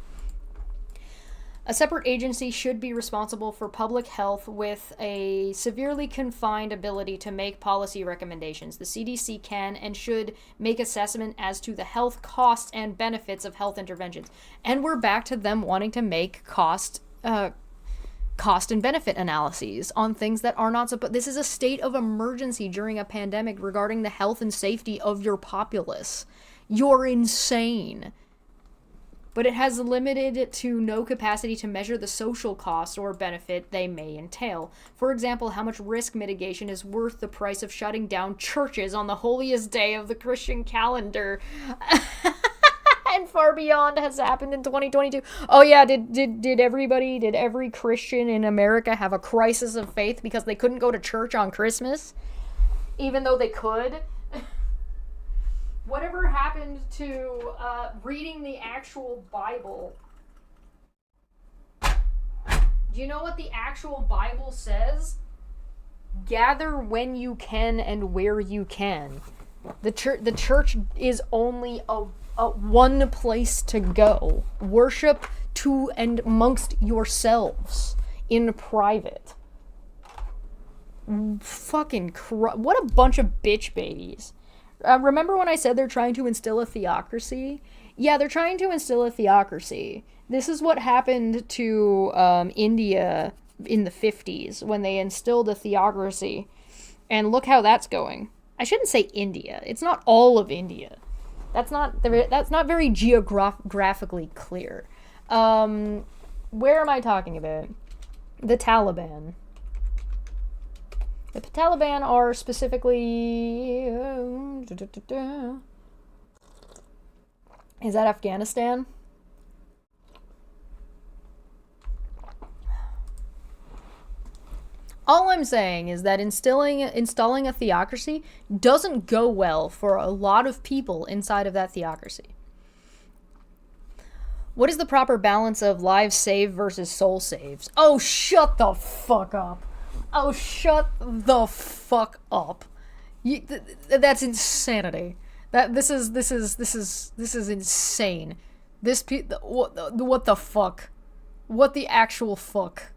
A separate agency should be responsible for public health with a severely confined ability to make policy recommendations. The CDC can and should make assessment as to the health costs and benefits of health interventions. And we're back to them wanting to make cost and benefit analyses on things that are not supposed. This is a state of emergency during a pandemic regarding the health and safety of your populace. You're insane. But it has limited to no capacity to measure the social cost or benefit they may entail. For example, how much risk mitigation is worth the price of shutting down churches on the holiest day of the Christian calendar and far beyond has happened in 2022. Oh yeah, did every Christian in America have a crisis of faith because they couldn't go to church on Christmas? Even though they could? Whatever happened to reading the actual Bible? Do you know what the actual Bible says? Gather when you can and where you can. The church is only a one place to go. Worship to and amongst yourselves in private. Fucking what a bunch of bitch babies. Remember when I said they're trying to instill a theocracy? Yeah, they're trying to instill a theocracy. This is what happened to India in the 50s when they instilled a theocracy. And look how that's going. I shouldn't say India. It's not all of India. That's not very geographically clear. Where am I talking about? The Taliban. The Taliban are specifically... Is that Afghanistan? All I'm saying is that installing a theocracy doesn't go well for a lot of people inside of that theocracy. What is the proper balance of lives saved versus soul saves? Oh, shut the fuck up. Oh, shut the fuck up. That's insanity. This is insane. What the fuck? What the actual fuck?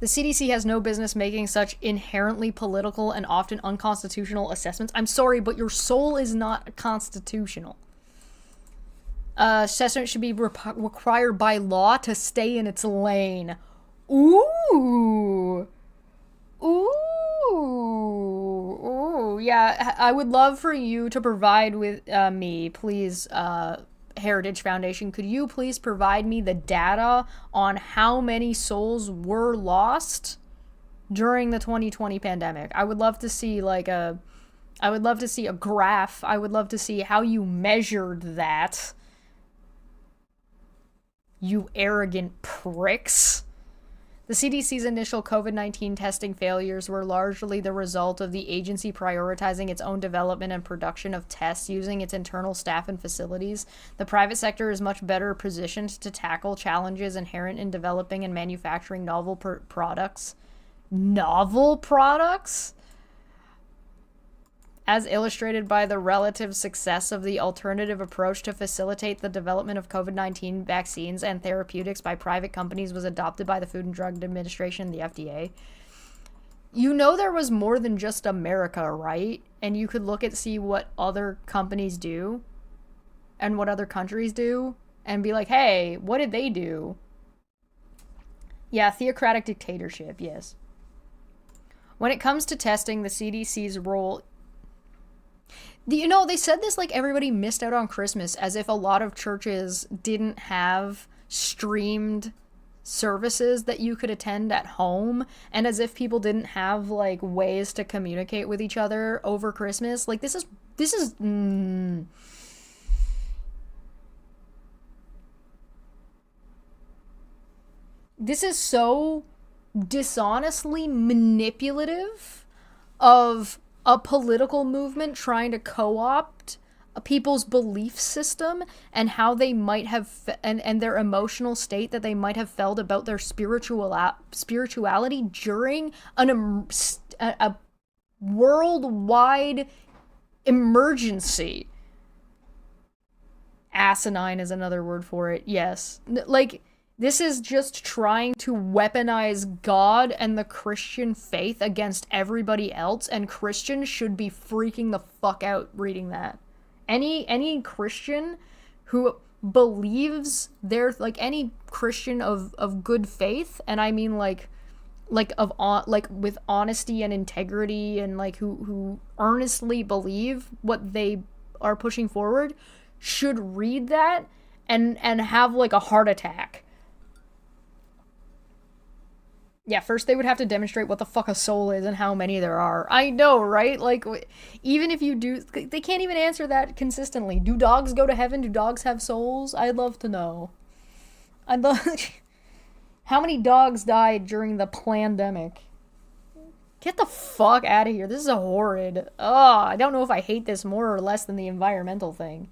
The CDC has no business making such inherently political and often unconstitutional assessments. I'm sorry, but your soul is not constitutional. Assessment should be required by law to stay in its lane. Ooh. Yeah, I would love for you to provide with me, please, Heritage Foundation. Could you please provide me the data on how many souls were lost during the 2020 pandemic? I would love to see a graph. I would love to see how you measured that. You arrogant pricks. The CDC's initial COVID-19 testing failures were largely the result of the agency prioritizing its own development and production of tests using its internal staff and facilities. The private sector is much better positioned to tackle challenges inherent in developing and manufacturing novel products. Novel products? As illustrated by the relative success of the alternative approach to facilitate the development of COVID-19 vaccines and therapeutics by private companies was adopted by the Food and Drug Administration, the FDA. You know there was more than just America, right? And you could look at see what other companies do and what other countries do and be like, hey, what did they do? Yeah, theocratic dictatorship, yes. When it comes to testing, the CDC's role... You know, they said this like everybody missed out on Christmas, as if a lot of churches didn't have streamed services that you could attend at home, and as if people didn't have like ways to communicate with each other over Christmas. Like this is this is so dishonestly manipulative of a political movement trying to co-opt people's belief system and how they might have and their emotional state that they might have felt about their spirituality during a worldwide emergency. Asinine is another word for it. Yes. Like, this is just trying to weaponize God and the Christian faith against everybody else, and Christians should be freaking the fuck out reading that. Any Christian who believes they're like any Christian of good faith, and I mean like with honesty and integrity, and like who earnestly believe what they are pushing forward, should read that and have like a heart attack. Yeah, first they would have to demonstrate what the fuck a soul is and how many there are. I know, right? Like, even if you do, they can't even answer that consistently. Do dogs go to heaven? Do dogs have souls? I'd love to know. I'd love... How many dogs died during the plandemic? Get the fuck out of here. This is horrid. I don't know if I hate this more or less than the environmental thing.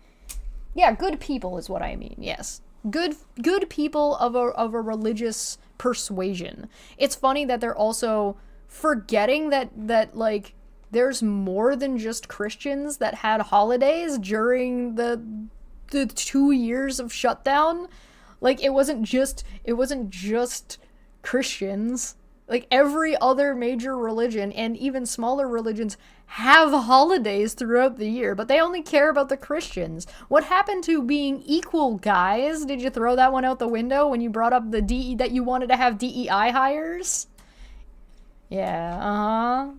Yeah, good people is what I mean, yes. Good people of a religious persuasion. It's funny that they're also forgetting that like there's more than just Christians that had holidays during the 2 years of shutdown. Like, it wasn't just Christians. Like, every other major religion and even smaller religions have holidays throughout the year, but they only care about the Christians. What happened to being equal, guys? Did you throw that one out the window when you brought up the that you wanted to have DEI hires? Yeah,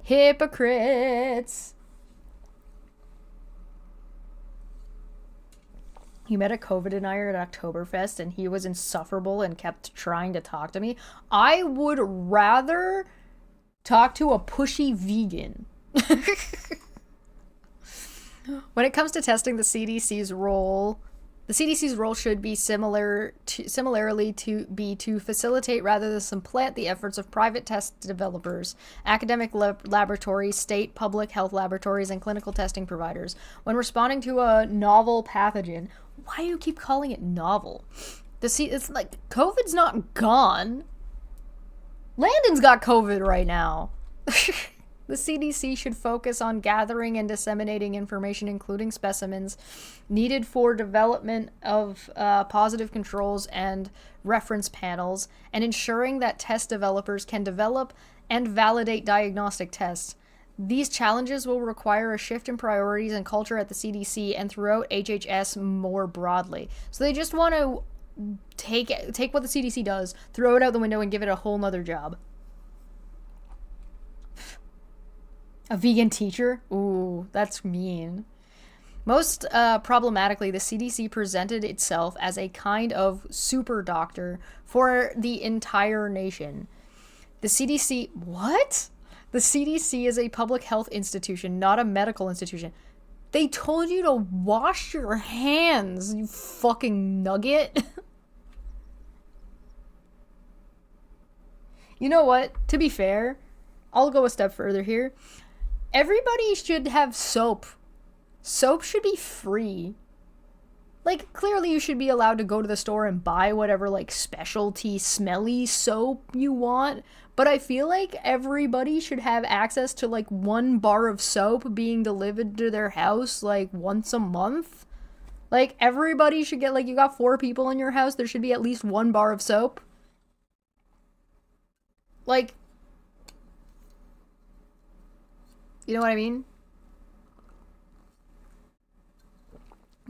Hypocrites. He met a COVID denier at Oktoberfest and he was insufferable and kept trying to talk to me. I would rather talk to a pushy vegan. When it comes to testing, the CDC's role should be similarly to facilitate rather than supplant the efforts of private test developers, academic laboratories, state public health laboratories, and clinical testing providers. When responding to a novel pathogen, why do you keep calling it novel? It's like, COVID's not gone. Landon's got COVID right now. The CDC should focus on gathering and disseminating information, including specimens needed for development of positive controls and reference panels, and ensuring that test developers can develop and validate diagnostic tests. These challenges will require a shift in priorities and culture at the CDC and throughout HHS more broadly. So they just want to take what the CDC does, throw it out the window, and give it a whole nother job. A vegan teacher? Ooh, that's mean. Most problematically, the CDC presented itself as a kind of super doctor for the entire nation. The CDC... What? The CDC is a public health institution, not a medical institution. They told you to wash your hands, you fucking nugget. You know what? To be fair, I'll go a step further here. Everybody should have soap. Soap should be free. Like, clearly you should be allowed to go to the store and buy whatever, like, specialty smelly soap you want. But I feel like everybody should have access to, like, 1 bar of soap being delivered to their house, like, once a month. Like, everybody should get, like, you got 4 people in your house, there should be at least 1 bar of soap. Like, you know what I mean?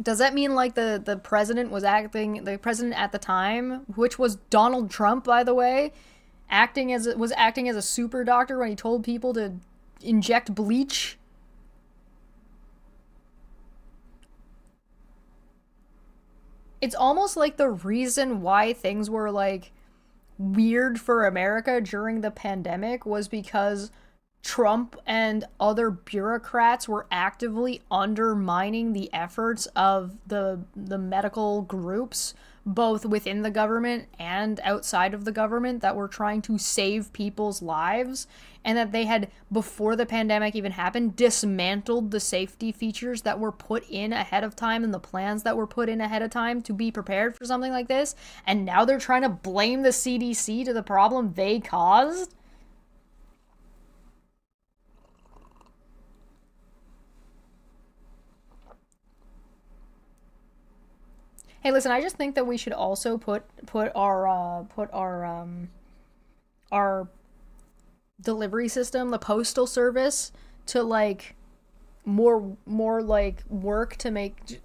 Does that mean, like, the president at the time, which was Donald Trump, by the way, was acting as a super doctor when he told people to inject bleach? It's almost like the reason why things were, like, weird for America during the pandemic was because Trump and other bureaucrats were actively undermining the efforts of the medical groups, both within the government and outside of the government, that were trying to save people's lives, and that they had, before the pandemic even happened, dismantled the safety features that were put in ahead of time and the plans that were put in ahead of time to be prepared for something like this, and now they're trying to blame the CDC to the problem they caused? Hey, listen, I just think that we should also put our delivery system, the postal service, to like more like work to make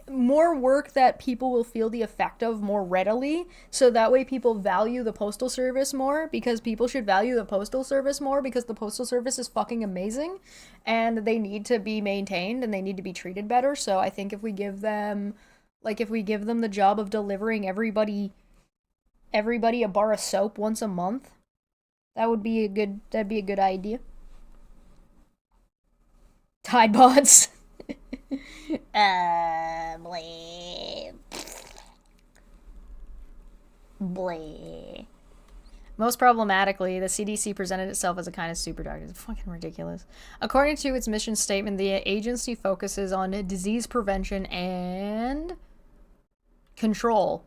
more work that people will feel the effect of more readily, so that way people value the postal service more, because people should value the postal service more, because the postal service is fucking amazing and they need to be maintained and they need to be treated better. So I think if we give them the job of delivering everybody a bar of soap once a month, that'd be a good idea. Tide Pods. Blee. Blee. Most problematically, the CDC presented itself as a kind of super doctor. It's fucking ridiculous. According to its mission statement, the agency focuses on disease prevention and control.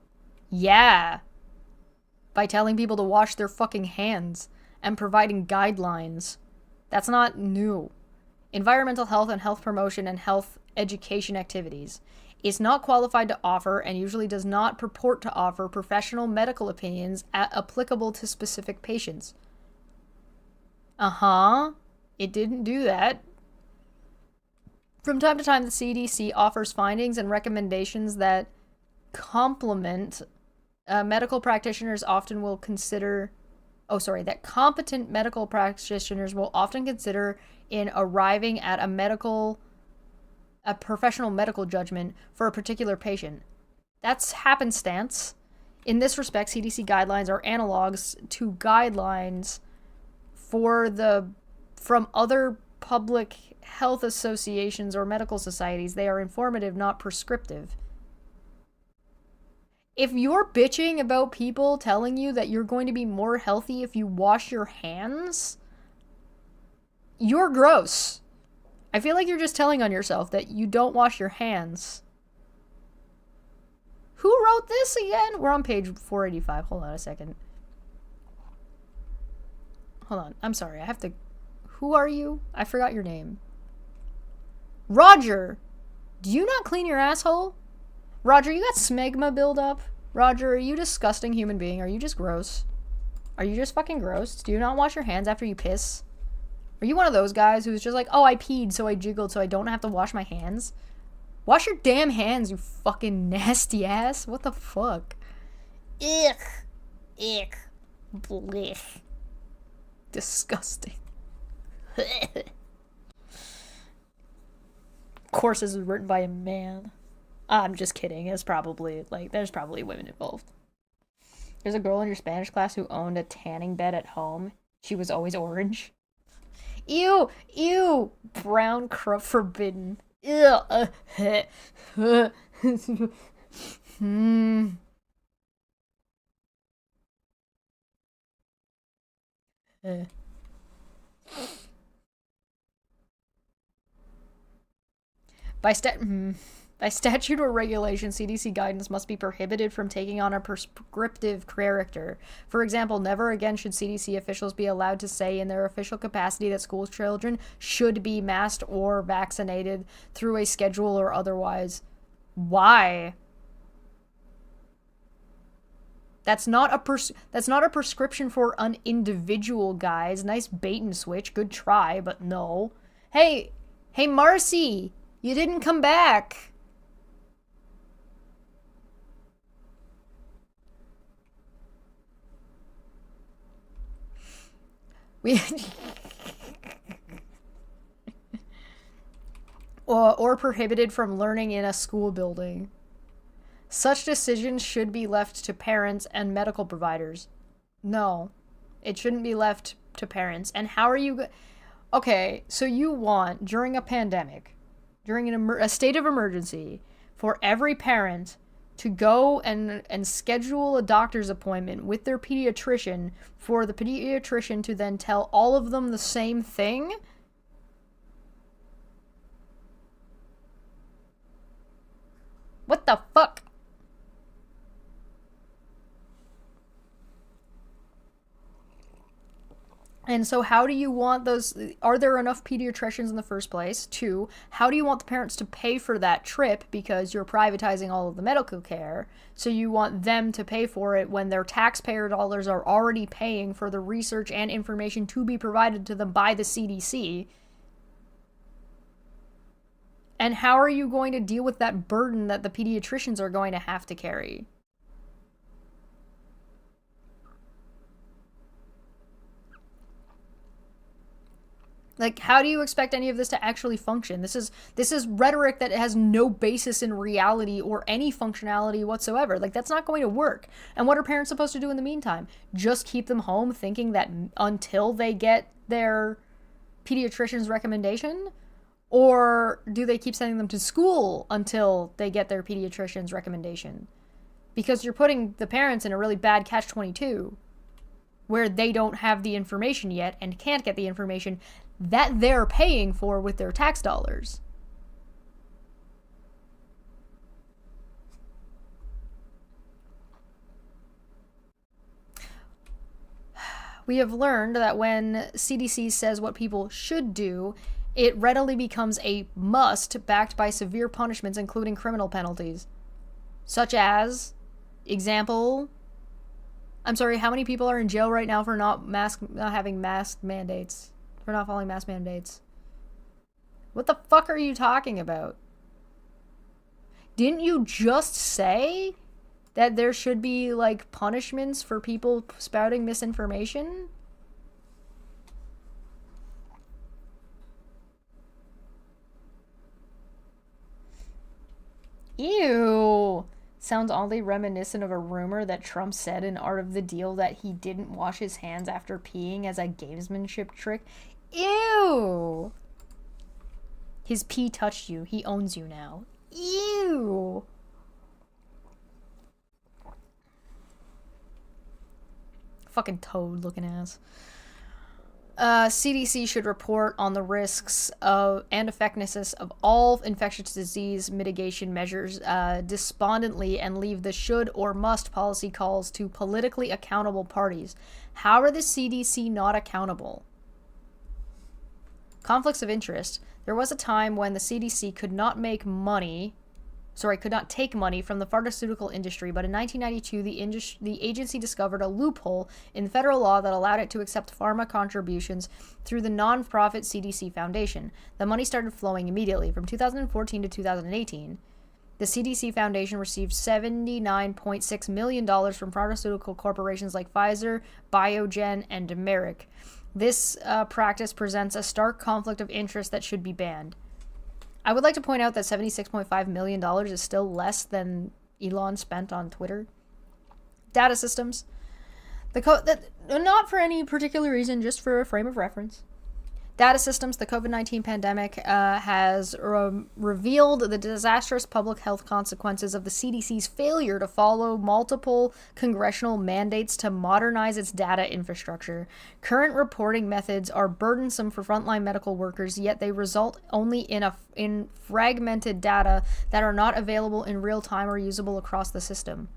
Yeah. By telling people to wash their fucking hands and providing guidelines. That's not new. Environmental health and health promotion and health education activities. It's not qualified to offer, and usually does not purport to offer, professional medical opinions applicable to specific patients. It didn't do that. From time to time, the CDC offers findings and recommendations that complement medical practitioners often will consider that competent medical practitioners will often consider in arriving at a professional medical judgment for a particular patient. That's happenstance. In this respect, CDC guidelines are analogs to guidelines from other public health associations or medical societies. They are informative, not prescriptive. If you're bitching about people telling you that you're going to be more healthy if you wash your hands, you're gross. I feel like you're just telling on yourself that you don't wash your hands. Who wrote this again? We're on page 485. Hold on a second. Hold on. I'm sorry. I have to... Who are you? I forgot your name. Roger! Do you not clean your asshole? Roger, you got smegma buildup? Roger, are you a disgusting human being? Are you just gross? Are you just fucking gross? Do you not wash your hands after you piss? Are you one of those guys who's just like, oh, I peed, so I jiggled, so I don't have to wash my hands? Wash your damn hands, you fucking nasty ass. What the fuck? Ick. Ick. Blech. Disgusting. Of course, this was written by a man. I'm just kidding. It's probably, there's probably women involved. There's a girl in your Spanish class who owned a tanning bed at home. She was always orange. Ew! Ew! Brown crop forbidden. Ew! By statute or regulation, CDC guidance must be prohibited from taking on a prescriptive character. For example, never again should CDC officials be allowed to say in their official capacity that school children should be masked or vaccinated through a schedule or otherwise. Why? That's not a prescription for an individual, guys. Nice bait and switch. Good try, but no. Hey, Marcy, you didn't come back. Or prohibited from learning in a school building. Such decisions should be left to parents and medical providers. No, it shouldn't be left to parents. And how are you... Okay, so you want, during a pandemic, during a state of emergency, for every parent to go and schedule a doctor's appointment with their pediatrician for the pediatrician to then tell all of them the same thing? What the fuck? And so how do you want those, are there enough pediatricians in the first place? 2, how do you want the parents to pay for that trip because you're privatizing all of the medical care? So you want them to pay for it when their taxpayer dollars are already paying for the research and information to be provided to them by the CDC. And how are you going to deal with that burden that the pediatricians are going to have to carry? Like, how do you expect any of this to actually function? This is rhetoric that has no basis in reality or any functionality whatsoever. Like, that's not going to work. And what are parents supposed to do in the meantime? Just keep them home thinking that until they get their pediatrician's recommendation? Or do they keep sending them to school until they get their pediatrician's recommendation? Because you're putting the parents in a really bad catch-22 where they don't have the information yet and can't get the information that they're paying for with their tax dollars. We have learned that when CDC says what people should do, it readily becomes a must backed by severe punishments, including criminal penalties. Such as, example, I'm sorry, how many people are in jail right now for not having mask mandates? For not following mask mandates? What the fuck are you talking about? Didn't you just say that there should be, like, punishments for people spouting misinformation? Ew. Sounds oddly reminiscent of a rumor that Trump said in Art of the Deal that he didn't wash his hands after peeing as a gamesmanship trick. Ew. His pee touched you. He owns you now. Ew. Fucking toad looking ass. CDC should report on the risks of and effectiveness of all infectious disease mitigation measures despondently and leave the should or must policy calls to politically accountable parties. How are the CDC not accountable? Conflicts of interest. There was a time when the CDC could not take money from the pharmaceutical industry, but in 1992, the agency discovered a loophole in federal law that allowed it to accept pharma contributions through the non-profit CDC Foundation. The money started flowing immediately. From 2014 to 2018, the CDC Foundation received $79.6 million from pharmaceutical corporations like Pfizer, Biogen, and Merck. This practice presents a stark conflict of interest that should be banned. I would like to point out that $76.5 million is still less than Elon spent on Twitter. Data systems. Not for any particular reason, just for a frame of reference. Data systems. The COVID-19 pandemic has revealed the disastrous public health consequences of the CDC's failure to follow multiple congressional mandates to modernize its data infrastructure. Current reporting methods are burdensome for frontline medical workers, yet they result only in fragmented data that are not available in real time or usable across the system.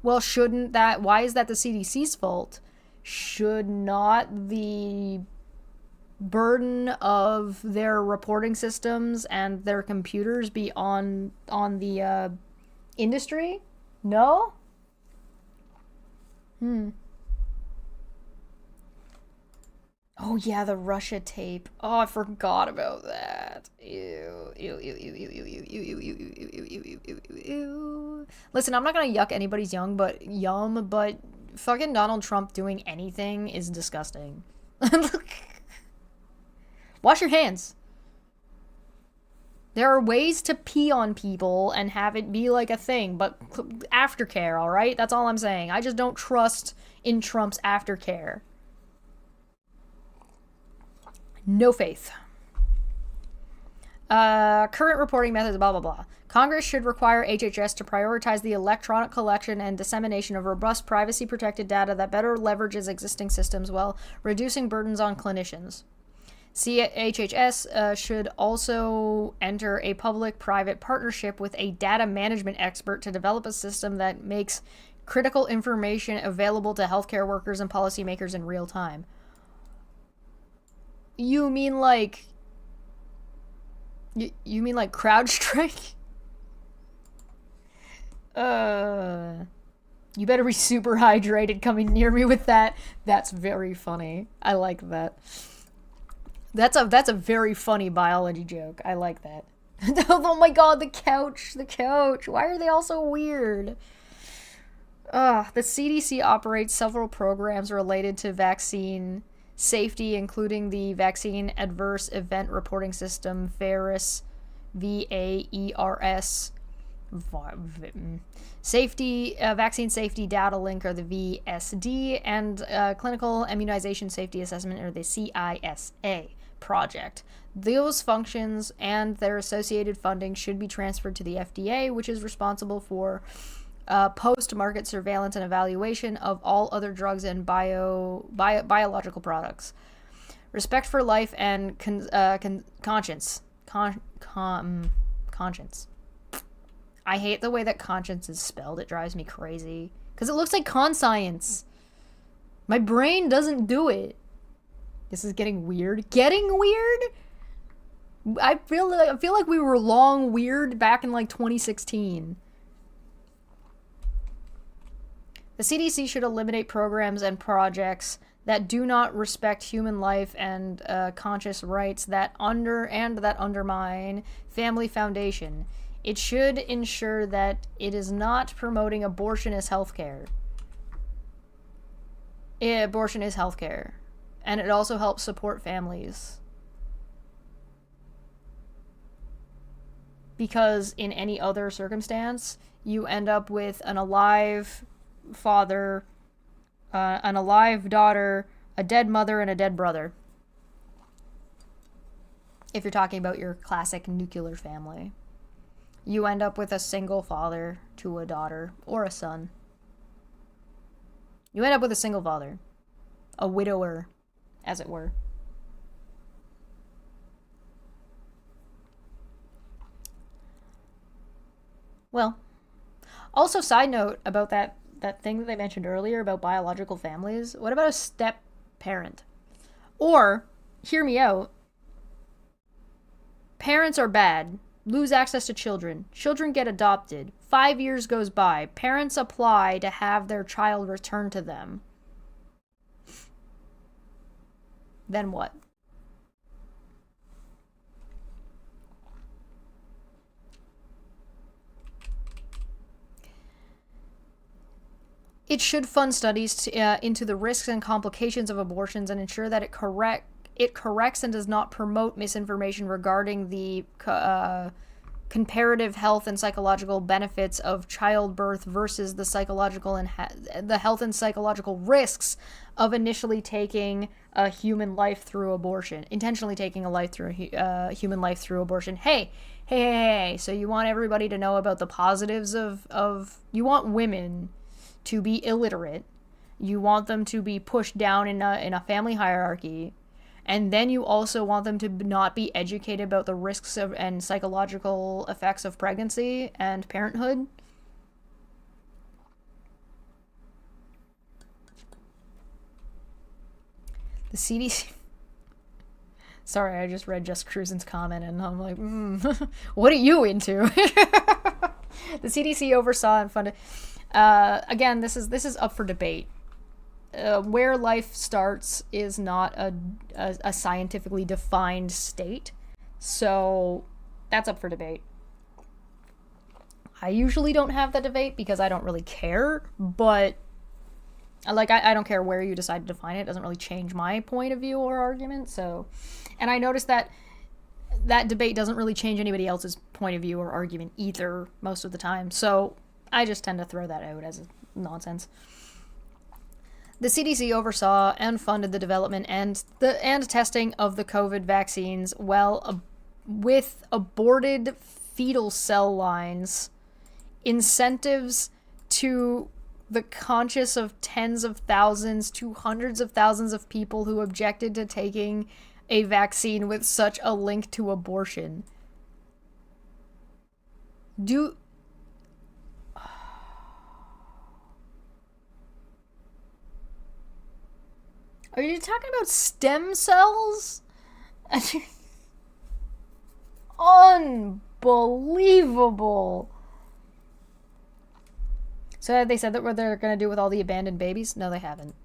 Well, why is that the CDC's fault? Should not the burden of their reporting systems and their computers be on the industry? No? Oh yeah, the Russia tape. Oh, I forgot about that. Ew. Listen, I'm not gonna yuck anybody's yum, but fucking Donald Trump doing anything is disgusting. Wash your hands. There are ways to pee on people and have it be like a thing, but aftercare, all right? That's all I'm saying. I just don't trust in Trump's aftercare. No faith. Current reporting methods, blah, blah, blah. Congress should require HHS to prioritize the electronic collection and dissemination of robust privacy-protected data that better leverages existing systems while reducing burdens on clinicians. HHS should also enter a public-private partnership with a data management expert to develop a system that makes critical information available to healthcare workers and policymakers in real time. You mean like... You mean like CrowdStrike? You better be super hydrated coming near me with that. That's very funny. I like that. That's a very funny biology joke. I like that. Oh my god, the couch. Why are they all so weird? The CDC operates several programs related to vaccine safety, including the Vaccine Adverse Event Reporting System, VAERS, VAERS, Safety, Vaccine Safety Data Link, or the VSD, and Clinical Immunization Safety Assessment, or the CISA project. Those functions and their associated funding should be transferred to the FDA, which is responsible for post-market surveillance and evaluation of all other drugs and biological products. Respect for life and conscience. Conscience. I hate the way that conscience is spelled. It drives me crazy. Because it looks like conscience. My brain doesn't do it. This is getting weird. Getting weird? I feel like we were long weird back in like 2016. The CDC should eliminate programs and projects that do not respect human life and conscious rights that undermine family foundation. It should ensure that it is not promoting abortion as healthcare. Abortion is healthcare. And it also helps support families. Because in any other circumstance, you end up with an alive father, an alive daughter, a dead mother, and a dead brother. If you're talking about your classic nuclear family. You end up with a single father to a daughter, or a son. You end up with a single father. A widower, as it were. Well, also side note about that thing that I mentioned earlier about biological families. What about a step parent? Or, hear me out, parents are bad, lose access to children, children get adopted, 5 years goes by, parents apply to have their child returned to them. Then what? It should fund studies into the risks and complications of abortions and ensure that it corrects and does not promote misinformation regarding the comparative health and psychological benefits of childbirth versus the psychological and the health and psychological risks of initially taking a human life through abortion, intentionally taking a human life through abortion. Hey, so you want everybody to know about the positives of you want women to be illiterate, you want them to be pushed down in a family hierarchy, and then you also want them to not be educated about the risks of and psychological effects of pregnancy and parenthood. The CDC... Sorry, I just read Just Cruisin's comment and I'm like, what are you into? The CDC oversaw and funded... again, this is up for debate. Where life starts is not a scientifically defined state, so that's up for debate. I usually don't have that debate because I don't really care, but I don't care where you decide to define it. It doesn't really change my point of view or argument. So, and I noticed that debate doesn't really change anybody else's point of view or argument either most of the time. So I just tend to throw that out as nonsense. The CDC oversaw and funded the development and testing of the COVID vaccines, with aborted fetal cell lines, incentives to the conscience of tens of thousands to hundreds of thousands of people who objected to taking a vaccine with such a link to abortion. Are you talking about stem cells? Unbelievable. So have they said that what they're going to do with all the abandoned babies? No, they haven't.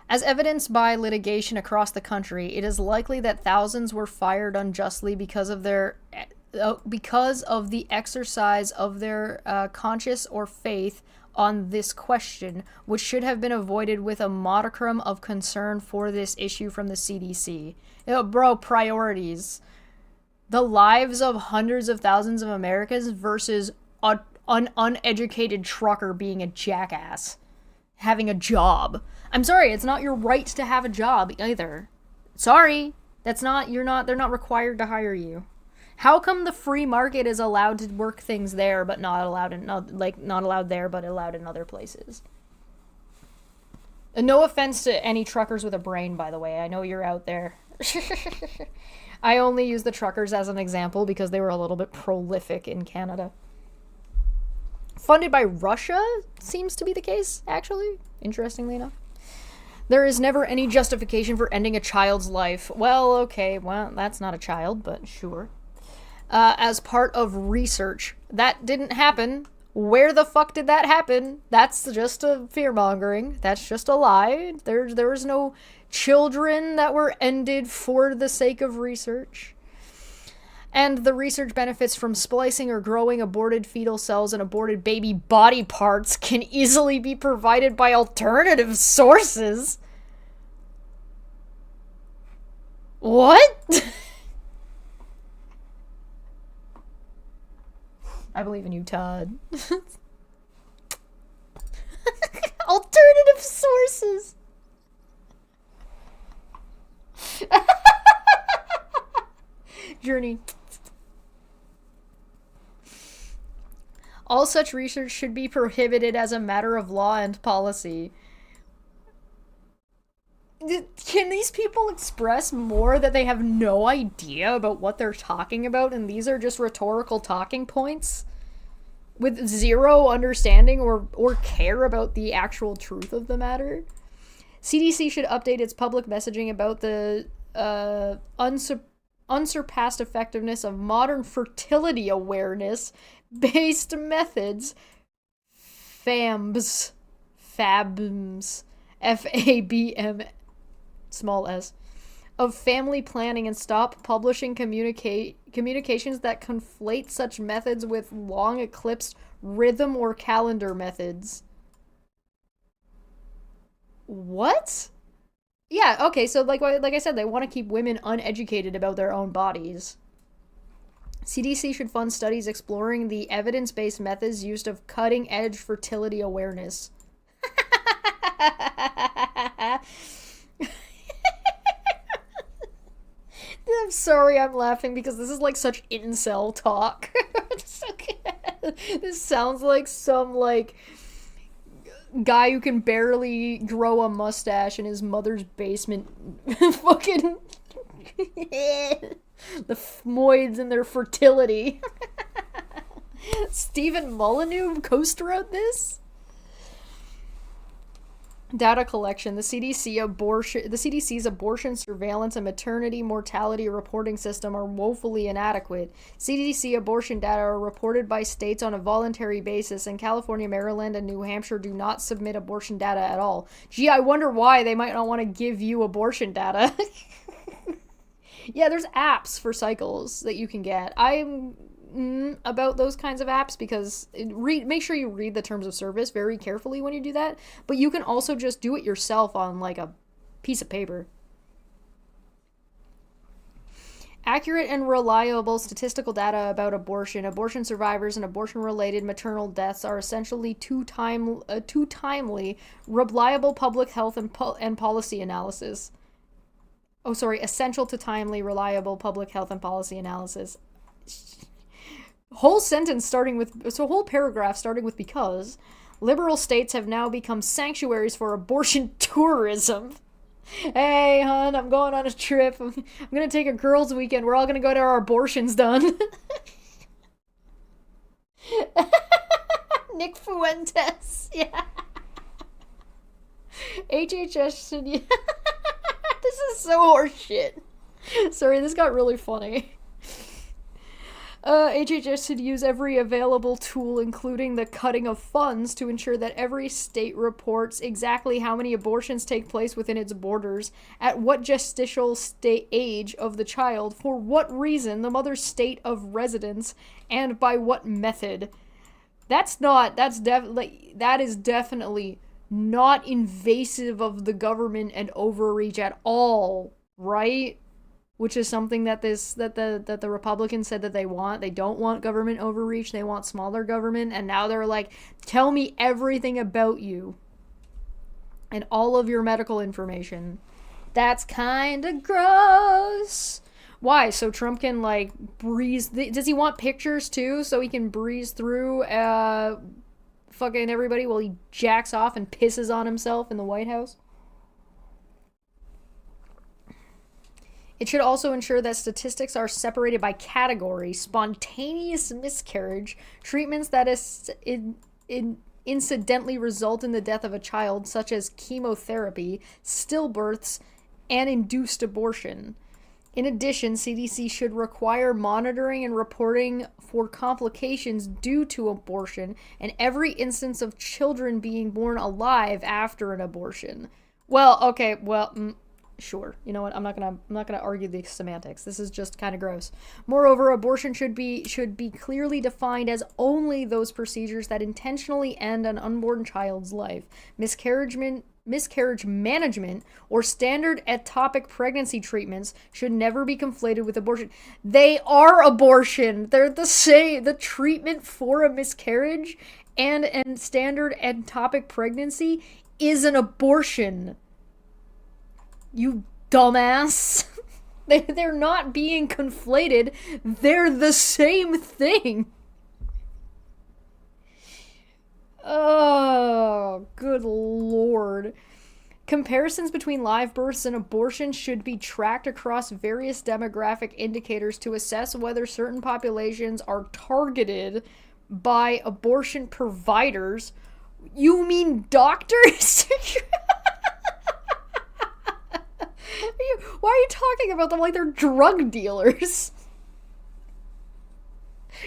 As evidenced by litigation across the country, it is likely that thousands were fired unjustly because of the exercise of their conscience or faith on this question, which should have been avoided with a modicum of concern for this issue from the CDC. Bro, priorities. The lives of hundreds of thousands of Americans versus an uneducated trucker being a jackass. Having a job. I'm sorry, it's not your right to have a job either. Sorry. They're not required to hire you. How come the free market is allowed to work things there, but not allowed there, but allowed in other places? And no offense to any truckers with a brain, by the way. I know you're out there. I only use the truckers as an example because they were a little bit prolific in Canada. Funded by Russia seems to be the case, actually, interestingly enough. There is never any justification for ending a child's life. Well, okay, well, that's not a child, but sure. As part of research. That didn't happen. Where the fuck did that happen? That's just a fear-mongering. That's just a lie. There was no children that were ended for the sake of research. And the research benefits from splicing or growing aborted fetal cells and aborted baby body parts can easily be provided by alternative sources. What? I believe in you, Todd. Alternative sources. Journey. All such research should be prohibited as a matter of law and policy. Can these people express more that they have no idea about what they're talking about, and these are just rhetorical talking points with zero understanding or care about the actual truth of the matter? CDC should update its public messaging about the unsurpassed effectiveness of modern fertility awareness-based methods, FABMS, FABM, small s, of family planning, and stop publishing communications that conflate such methods with long eclipsed rhythm or calendar methods. What? Yeah, okay, so like I said, they want to keep women uneducated about their own bodies. CDC should fund studies exploring the evidence-based methods used of cutting-edge fertility awareness. I'm sorry I'm laughing because this is like such incel talk. This sounds like some like guy who can barely grow a mustache in his mother's basement. Fucking the Moids and their fertility. Stephen Molyneux co-wrote this. Data collection. The CDC's abortion surveillance and maternity mortality reporting system are woefully inadequate. CDC abortion data are reported by states on a voluntary basis, and California, Maryland, and New Hampshire do not submit abortion data at all. Gee, I wonder why they might not want to give you abortion data. Yeah, there's apps for cycles that you can get. I'm about those kinds of apps because make sure you read the terms of service very carefully when you do that, but you can also just do it yourself on like a piece of paper. Accurate and reliable statistical data about abortion survivors, and abortion-related maternal deaths are essentially too timely, reliable public health and policy analysis. Oh, sorry, essential to timely, reliable public health and policy analysis. Whole paragraph starting with because liberal states have now become sanctuaries for abortion tourism. Hey, hon, I'm going on a trip. I'm gonna take a girls' weekend. We're all gonna go to our abortions done. Nick Fuentes. Yeah. HHS should... This is so horseshit. Sorry, this got really funny. HHS should use every available tool, including the cutting of funds, to ensure that every state reports exactly how many abortions take place within its borders, at what gestational state age of the child, for what reason, the mother's state of residence, and by what method. That is definitely not invasive of the government and overreach at all, right? Which is something that the Republicans said that they want. They don't want government overreach. They want smaller government. And now they're like, tell me everything about you and all of your medical information. That's kind of gross. Why? So Trump can, like, breeze... Does he want pictures, too? So he can breeze through fucking everybody while he jacks off and pisses on himself in the White House? It should also ensure that statistics are separated by category: spontaneous miscarriage, treatments that incidentally result in the death of a child, such as chemotherapy, stillbirths, and induced abortion. In addition, CDC should require monitoring and reporting for complications due to abortion and every instance of children being born alive after an abortion. Well, okay, sure. You know what? I'm not gonna argue the semantics. This is just kind of gross. Moreover, abortion should be clearly defined as only those procedures that intentionally end an unborn child's life. Miscarriage management or standard ectopic pregnancy treatments should never be conflated with abortion. They are abortion. They're the same. The treatment for a miscarriage and standard ectopic pregnancy is an abortion. You dumbass. They're not being conflated. They're the same thing. Oh, good lord. Comparisons between live births and abortion should be tracked across various demographic indicators to assess whether certain populations are targeted by abortion providers. You mean doctors? Why are you talking about them like they're drug dealers?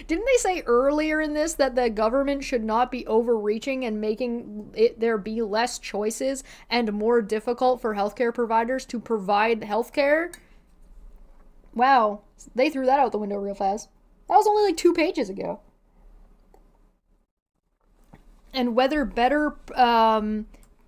Didn't they say earlier in this that the government should not be overreaching and making there be less choices and more difficult for healthcare providers to provide healthcare? Wow, they threw that out the window real fast. That was only like 2 pages ago. And whether better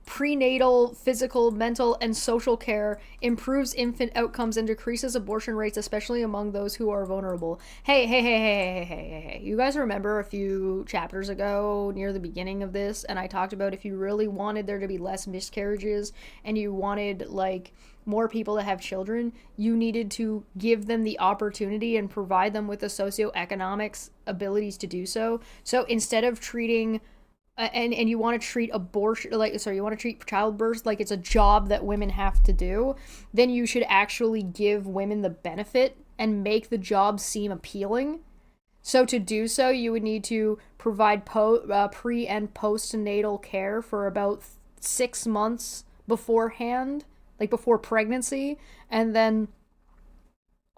prenatal, physical, mental, and social care improves infant outcomes and decreases abortion rates, especially among those who are vulnerable. Hey. You guys remember a few chapters ago, near the beginning of this, and I talked about if you really wanted there to be less miscarriages and you wanted, like, more people to have children, you needed to give them the opportunity and provide them with the socioeconomics abilities to do so. So instead of treating and you want to treat you want to treat childbirth like it's a job that women have to do, then you should actually give women the benefit and make the job seem appealing. So to do so, you would need to provide pre- and postnatal care for about 6 months beforehand, like before pregnancy, and then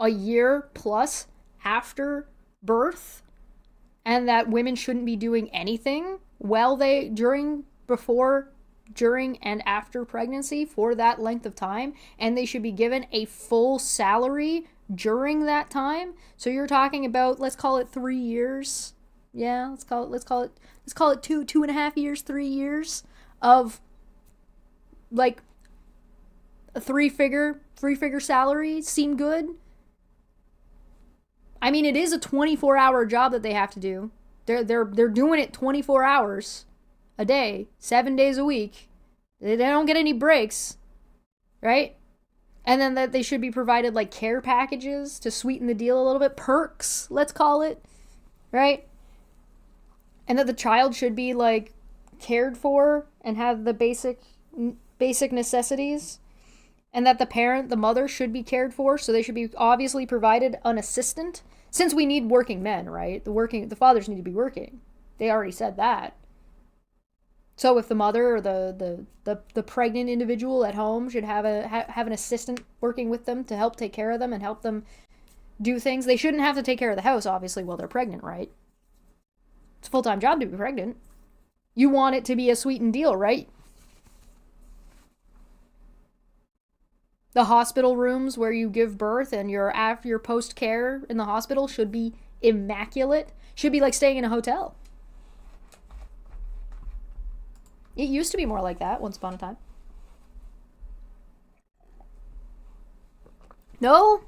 a year plus after birth, and that women shouldn't be doing anything before, during, and after pregnancy for that length of time, and they should be given a full salary during that time. So you're talking about, let's call it 3 years. Yeah, let's call it 2.5 years, 3 years of like a three figure salary. Seem good? I mean, it is a 24-hour job that they have to do. They're doing it 24 hours a day, 7 days a week. They don't get any breaks, right? And then that they should be provided like care packages to sweeten the deal a little bit, perks, let's call it, right? And that the child should be like cared for and have the basic necessities. And that the mother should be cared for, so they should be obviously provided an assistant. Since we need working men, right? The fathers need to be working. They already said that. So if the mother or the pregnant individual at home should have an assistant working with them to help take care of them and help them do things. They shouldn't have to take care of the house, obviously, while they're pregnant, right? It's a full-time job to be pregnant. You want it to be a sweetened deal, right? The hospital rooms where you give birth and your post care in the hospital should be immaculate. Should be like staying in a hotel. It used to be more like that once upon a time. No.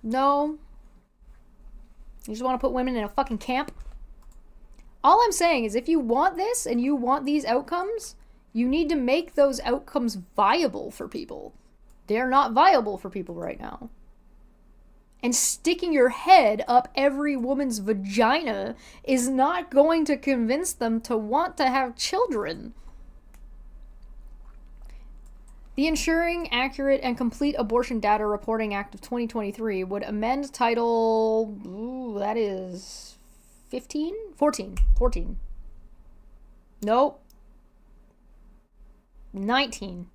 You just want to put women in a fucking camp? All I'm saying is if you want this and you want these outcomes, you need to make those outcomes viable for people. They're not viable for people right now. And sticking your head up every woman's vagina is not going to convince them to want to have children. The Ensuring Accurate and Complete Abortion Data Reporting Act of 2023 would amend Title... that is... 15? 14. Nope. 19.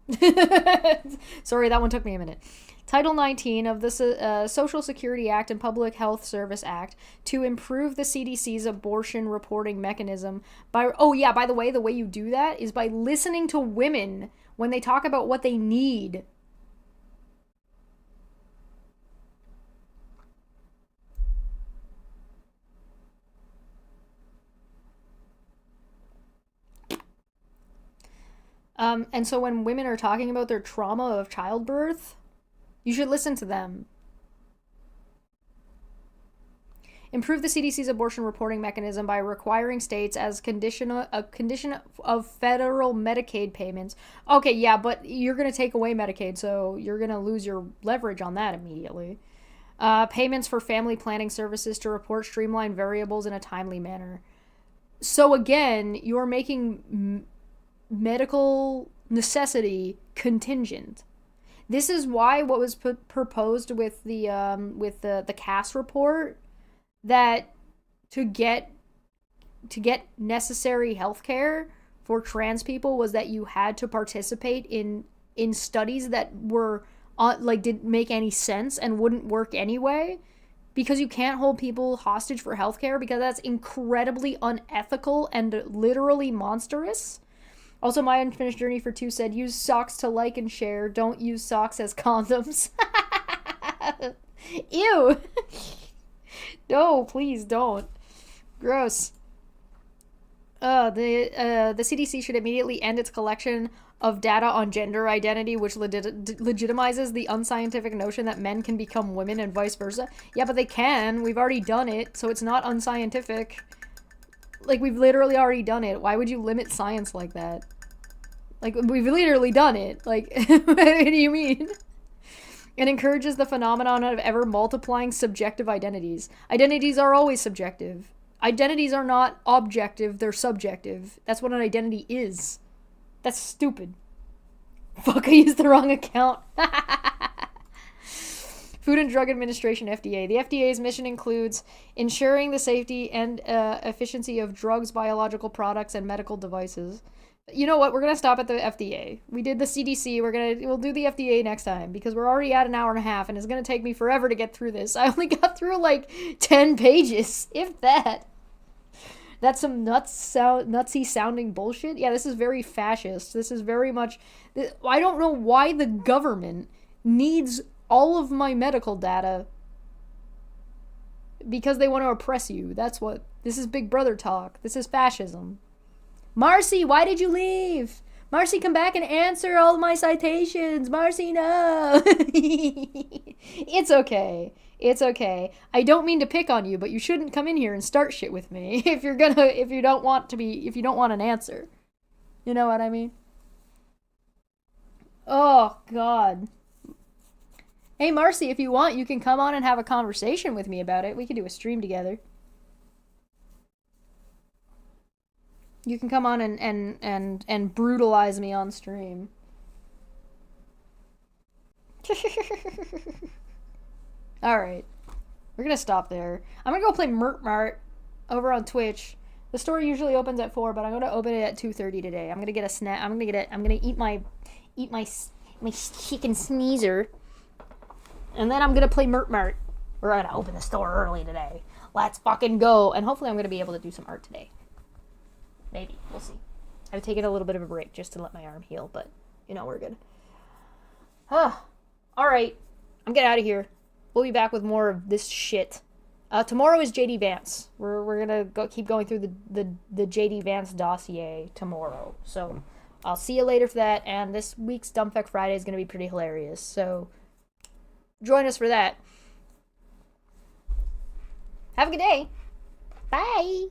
Sorry, that one took me a minute. Title 19 of the Social Security Act and Public Health Service Act to improve the CDC's abortion reporting mechanism by... Oh, yeah, by the way you do that is by listening to women when they talk about what they need. And so when women are talking about their trauma of childbirth, you should listen to them. Improve the CDC's abortion reporting mechanism by requiring states as a condition of federal Medicaid payments. Okay, yeah, but you're going to take away Medicaid, so you're going to lose your leverage on that immediately. Payments for family planning services to report streamlined variables in a timely manner. So again, you're making medical necessity contingent. This is why what was proposed with the Cass report, that to get necessary healthcare for trans people was that you had to participate in studies that were didn't make any sense and wouldn't work anyway, because you can't hold people hostage for healthcare because that's incredibly unethical and literally monstrous. Also, My Unfinished Journey for Two said, use socks to like and share. Don't use socks as condoms. Ew. No, please don't. Gross. The CDC should immediately end its collection of data on gender identity, which legitimizes the unscientific notion that men can become women and vice versa. Yeah, but they can. We've already done it, so it's not unscientific. Like, we've literally already done it. Why would you limit science like that? Like, we've literally done it. Like, what do you mean? It encourages the phenomenon of ever-multiplying subjective identities. Identities are always subjective. Identities are not objective, they're subjective. That's what an identity is. That's stupid. Fuck, I used the wrong account. Food and Drug Administration, FDA. The FDA's mission includes ensuring the safety and efficiency of drugs, biological products, and medical devices. You know what? We're going to stop at the FDA. We did the CDC. We'll do the FDA next time because we're already at an hour and a half and it's going to take me forever to get through this. I only got through like 10 pages, if that. That's some nutsy sounding bullshit. Yeah, this is very fascist. This is very much... I don't know why the government needs all of my medical data because they want to oppress you. That's what... This is Big Brother talk. This is fascism. Marcy, why did you leave? Marcy, come back and answer all my citations. Marcy, no. It's okay. It's okay. I don't mean to pick on you, but you shouldn't come in here and start shit with me if you don't want an answer. You know what I mean? Oh, God. Hey, Marcy, if you want, you can come on and have a conversation with me about it. We could do a stream together. You can come on and brutalize me on stream. Alright. We're gonna stop there. I'm gonna go play Mert Mart over on Twitch. The store usually opens at 4, but I'm gonna open it at 2:30 today. I'm gonna get a snack. I'm gonna eat my chicken sneezer. And then I'm gonna play Mert Mart. We're gonna open the store early today. Let's fucking go. And hopefully I'm gonna be able to do some art today. Maybe. We'll see. I've taken a little bit of a break just to let my arm heal, but, you know, we're good. Alright. I'm getting out of here. We'll be back with more of this shit. Tomorrow is JD Vance. We're gonna keep going through the JD Vance dossier tomorrow. So, I'll see you later for that, and this week's Dumbfuck Friday is gonna be pretty hilarious. So, join us for that. Have a good day. Bye.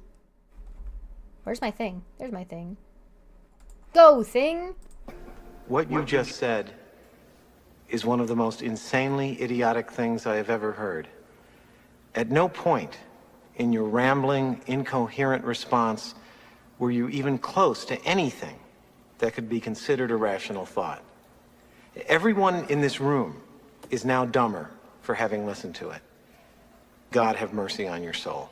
Where's my thing? There's my thing. Go, thing! What you just said is one of the most insanely idiotic things I have ever heard. At no point in your rambling, incoherent response were you even close to anything that could be considered a rational thought. Everyone in this room is now dumber for having listened to it. God have mercy on your soul.